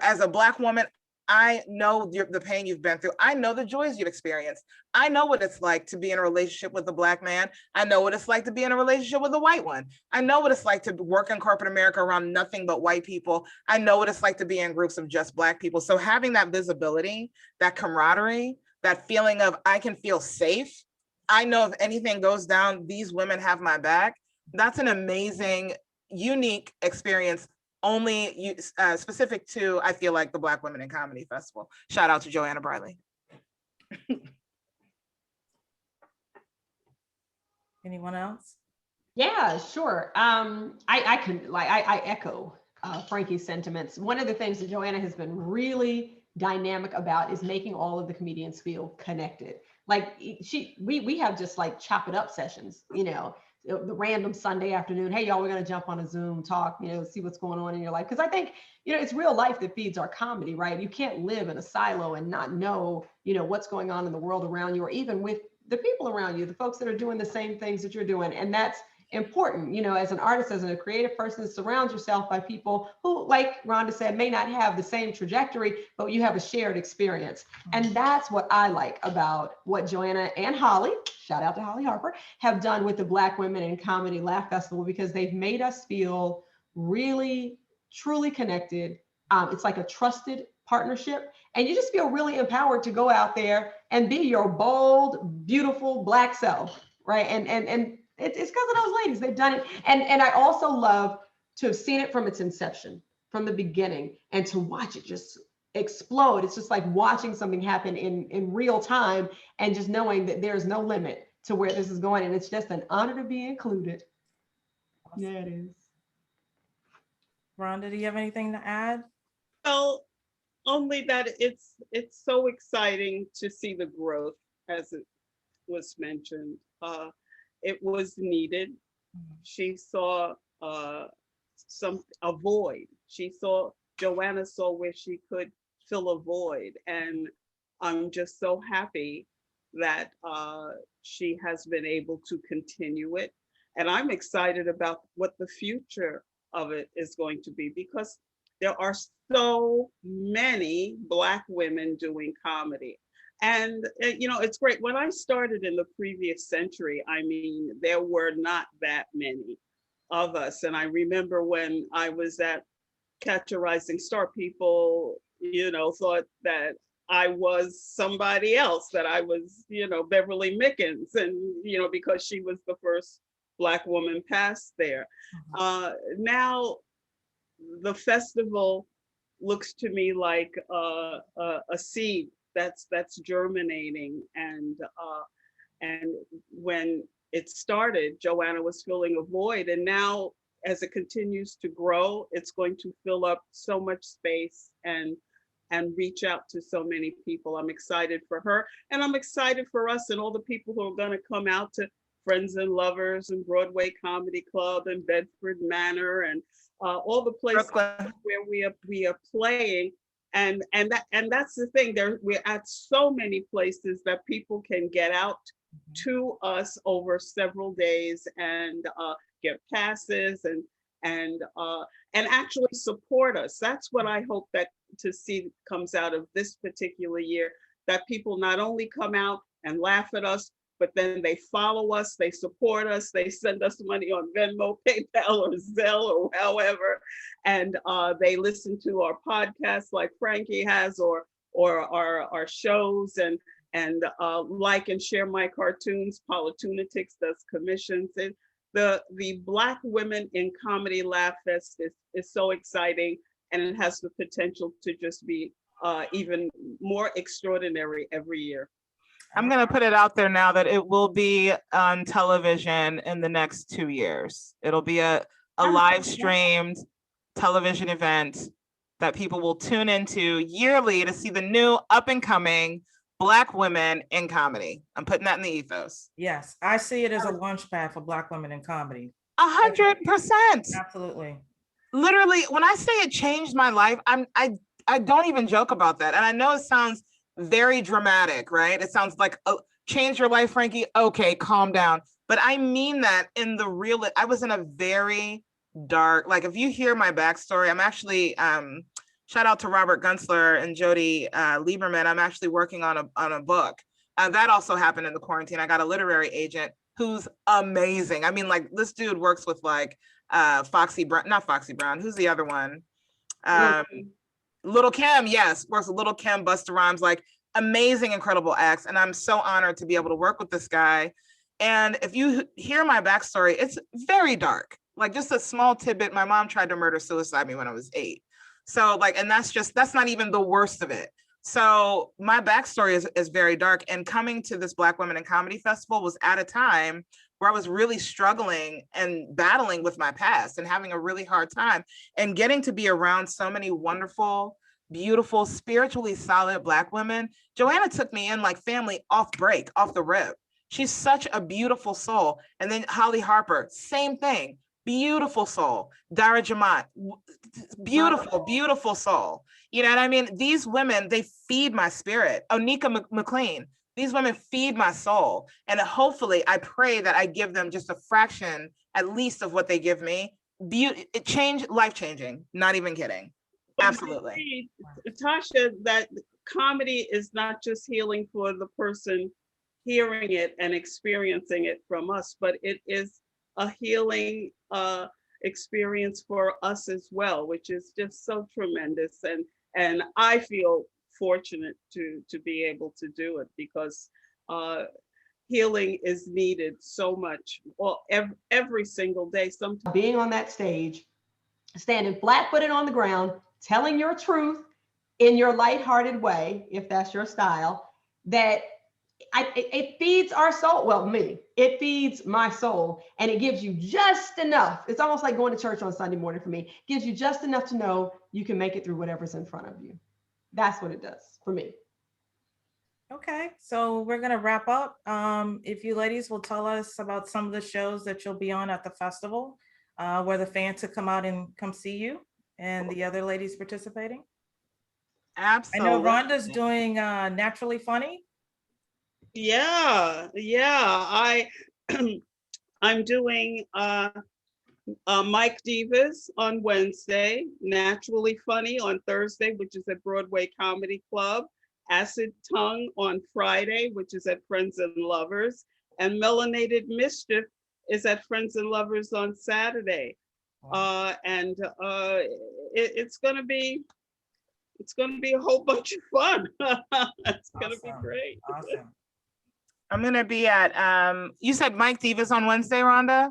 As a Black woman, I know the pain you've been through. I know the joys you've experienced. I know what it's like to be in a relationship with a Black man. I know what it's like to be in a relationship with a white one. I know what it's like to work in corporate America around nothing but white people. I know what it's like to be in groups of just Black people. So having that visibility, that camaraderie, that feeling of I can feel safe. I know if anything goes down, these women have my back. That's an amazing, unique experience, only specific to, I feel like, the Black Women in Comedy Festival. Shout out to Joanna Briley. Anyone else? Yeah, sure. I echo Franqie's sentiments. One of the things that Joanna has been really dynamic about is making all of the comedians feel connected. Like we have just like chop it up sessions, the random Sunday afternoon. Hey, y'all, we're going to jump on a Zoom talk, see what's going on in your life. Because I think, it's real life that feeds our comedy, right? You can't live in a silo and not know, what's going on in the world around you, or even with the people around you, the folks that are doing the same things that you're doing. And that's important, as an artist, as a creative person, to surround yourself by people who, like Rhonda said, may not have the same trajectory, but you have a shared experience. And that's what I like about what Joanna and Holly, shout out to Holly Harper, have done with the Black Women in Comedy Laff Festival, because they've made us feel really, truly connected. It's like a trusted partnership, and you just feel really empowered to go out there and be your bold, beautiful Black self, right? And it's because of those ladies. They've done it. And I also love to have seen it from its inception, from the beginning, and to watch it just explode. It's just like watching something happen in real time, and just knowing that there's no limit to where this is going. And it's just an honor to be included. Yeah, it is. Rhonda, do you have anything to add? Well, only that it's so exciting to see the growth, as it was mentioned. It was needed. She saw a void. Joanna saw where she could fill a void. And I'm just so happy that she has been able to continue it. And I'm excited about what the future of it is going to be, because there are so many Black women doing comedy. And, it's great. When I started in the previous century, there were not that many of us. And I remember when I was at Catch a Rising Star, people, thought that I was somebody else, that I was, Beverly Mickens, and, because she was the first Black woman past there. Now, the festival looks to me like a seed that's germinating, and And when it started, Joanna was filling a void. And now as it continues to grow, it's going to fill up so much space and reach out to so many people. I'm excited for her, and I'm excited for us and all the people who are going to come out to Friends and Lovers and Broadway Comedy Club and Bedford Manor and all the places Brooklyn. where we are playing. And that's the thing. We're at so many places that people can get out to us over several days and get passes and actually support us. That's what I hope that to see comes out of this particular year, that people not only come out and laugh at us, but then they follow us, they support us, they send us money on Venmo, PayPal, or Zelle, or however, and they listen to our podcasts like Frankie has, or our shows, and like and share my cartoons. Politunatics does commissions. And the Black Women in Comedy Laff Fest is so exciting, and it has the potential to just be even more extraordinary every year. I'm going to put it out there now that it will be on television in the next 2 years. It'll be a live streamed television event that people will tune into yearly to see the new up and coming Black women in comedy. I'm putting that in the ethos. Yes, I see it as a launch pad for Black women in comedy. 100%. Absolutely. Literally, when I say it changed my life, I don't even joke about that. And I know it sounds very dramatic, right? It sounds like, oh, change your life, Frankie. Okay, calm down. But I mean that in the real, I was in a very dark, like if you hear my backstory, I'm actually, shout out to Robert Gunsler and Jody Lieberman. I'm actually working on a book. That also happened in the quarantine. I got a literary agent who's amazing. I mean, like this dude works with like not Foxy Brown. Who's the other one? Little Kim, yes, works with Little Kim, Busta Rhymes, like amazing, incredible acts. And I'm so honored to be able to work with this guy. And if you hear my backstory, it's very dark. Like just a small tidbit, my mom tried to murder suicide me when I was 8. So like, and that's not even the worst of it. So my backstory is very dark, and coming to this Black Women in Comedy Festival was at a time where I was really struggling and battling with my past and having a really hard time, and getting to be around so many wonderful, beautiful, spiritually solid Black women. Joanna took me in like family off the rip. She's such a beautiful soul. And then Holly Harper, same thing. Beautiful soul. Dara Jamont, beautiful, beautiful soul. You know what I mean? These women, they feed my spirit. Onika McLean, these women feed my soul. And hopefully I pray that I give them just a fraction, at least, of what they give me. Life-changing, not even kidding. Absolutely. Tasha, that comedy is not just healing for the person hearing it and experiencing it from us, but it is a healing experience for us as well, which is just so tremendous. And I feel fortunate to be able to do it, because healing is needed so much, well, every single day. Sometimes being on that stage, standing flat-footed on the ground, telling your truth in your lighthearted way, if that's your style, that it feeds our soul. Well, it feeds my soul, and it gives you just enough. It's almost like going to church on Sunday morning for me. It gives you just enough to know you can make it through whatever's in front of you. That's what it does for me. Okay, so we're gonna wrap up. If you ladies will tell us about some of the shows that you'll be on at the festival, where the fans could come out and come see you and the other ladies participating. Absolutely. I know Rhonda's doing Naturally Funny. Yeah. I'm doing Mike Divas on Wednesday, Naturally Funny on Thursday, which is at Broadway Comedy Club, Acid Tongue on Friday, which is at Friends and Lovers, and Melanated Mischief is at Friends and Lovers on Saturday. Wow. It's gonna be a whole bunch of fun. It's gonna be great. Awesome. I'm gonna be at you said Mike Divas on Wednesday, Rhonda?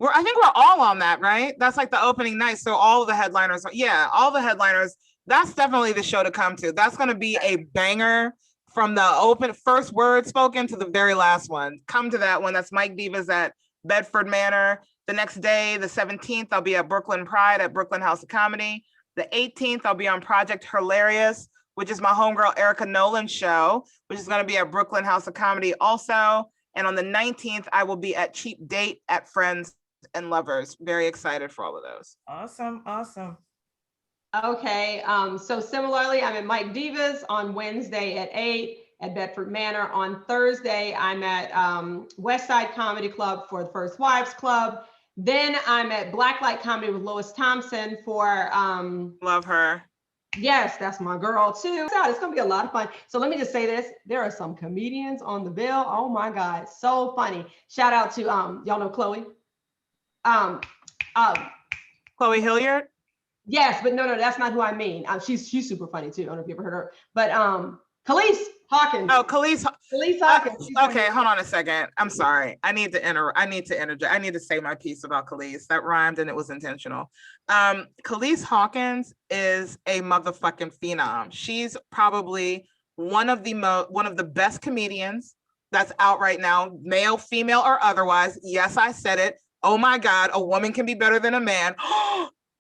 I think we're all on that, right? That's like the opening night. So all the headliners, all the headliners, that's definitely the show to come to. That's gonna be a banger from the open first word spoken to the very last one. Come to that one. That's Mike Divas at Bedford Manor. The next day, the 17th, I'll be at Brooklyn Pride at Brooklyn House of Comedy. The 18th, I'll be on Project Her-Larious, which is my homegirl Erica Nolan's show, which is going to be at Brooklyn House of Comedy also. And on the 19th, I will be at Cheap Date at Friends and Lovers. Very excited for all of those. Awesome, awesome. Okay, so similarly, I'm at Mike Divas on Wednesday at 8 at Bedford Manor. On Thursday, I'm at West Side Comedy Club for the First Wives Club. Then I'm at Blacklight Comedy with Lois Thompson for Love her. yes, that's my girl too. It's gonna be a lot of fun. So let me just say this: there are some comedians on the bill. Oh my God, so funny! Shout out to y'all know Chloe. Chloe Hilliard. Yes, but no, that's not who I mean. She's super funny too. I don't know if you ever heard her, but Khaleese Hawkins. Oh, Khaleese Hawkins. Okay, hold on a second. I'm sorry. I need to say my piece about Khaleese. That rhymed and it was intentional. Khaleese Hawkins is a motherfucking phenom. She's probably one of the best comedians that's out right now, male, female, or otherwise. Yes, I said it. Oh my God, a woman can be better than a man.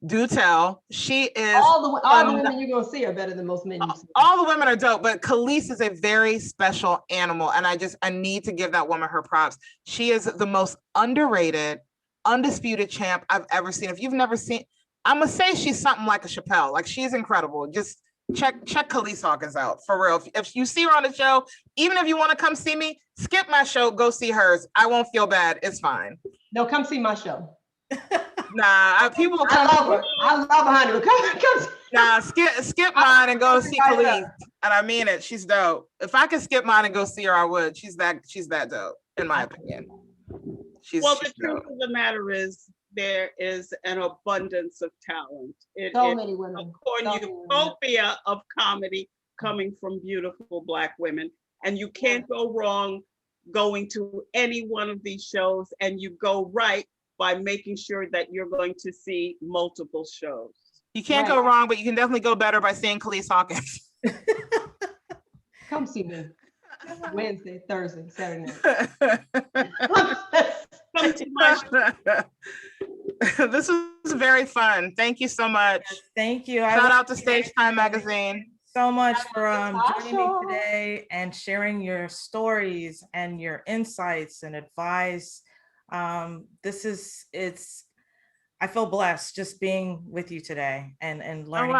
Do tell. She is all the women you're gonna see are better than most men you see. All the women are dope, but Khaleese is a very special animal, and I need to give that woman her props. She is the most underrated, undisputed champ I've ever seen. If you've never seen, I'm gonna say she's something like a Chappelle. Like, she's incredible. Just check Khaleese Hawkins out for real. If you see her on the show, even if you want to come see me, skip my show, go see hers. I won't feel bad. It's fine. No, come see my show. Nah, people will come. I love her. I love her. Come. Nah, skip mine and go see Khaleese. And I mean it. She's dope. If I could skip mine and go see her, I would. She's that dope, in my opinion. The truth of the matter is, there is an abundance of talent. So many women. A cornucopia of comedy coming from beautiful Black women, and you can't go wrong going to any one of these shows, and you go right by making sure that you're going to see multiple shows. You can't go wrong, but you can definitely go better by seeing Khaleese Hawkins. Come see me. Wednesday, Thursday, Saturday night. This was very fun. Thank you so much. Thank you. Shout out to Stage Time Magazine. So much for joining me today and sharing your stories and your insights and advice. I feel blessed just being with you today and learning,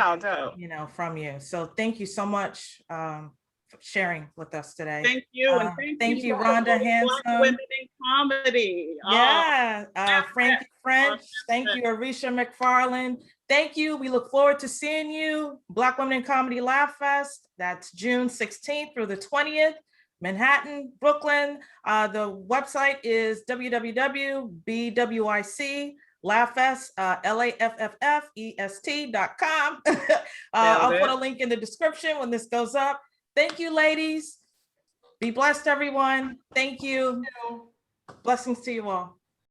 from you. So thank you so much for sharing with us today. Thank you. And thank you, Rhonda Hansome. Black women in comedy. Yeah. Franqui French. Thank you, Arisha Mcfarlin. Thank you. We look forward to seeing you. Black Women in Comedy Laff Fest. That's June 16th through the 20th. Manhattan, Brooklyn. The website is www.BWIC Laff Fest, LAFFFEST.com. I'll put a link in the description when this goes up. Thank you, ladies. Be blessed, everyone. Thank you. Blessings to you all.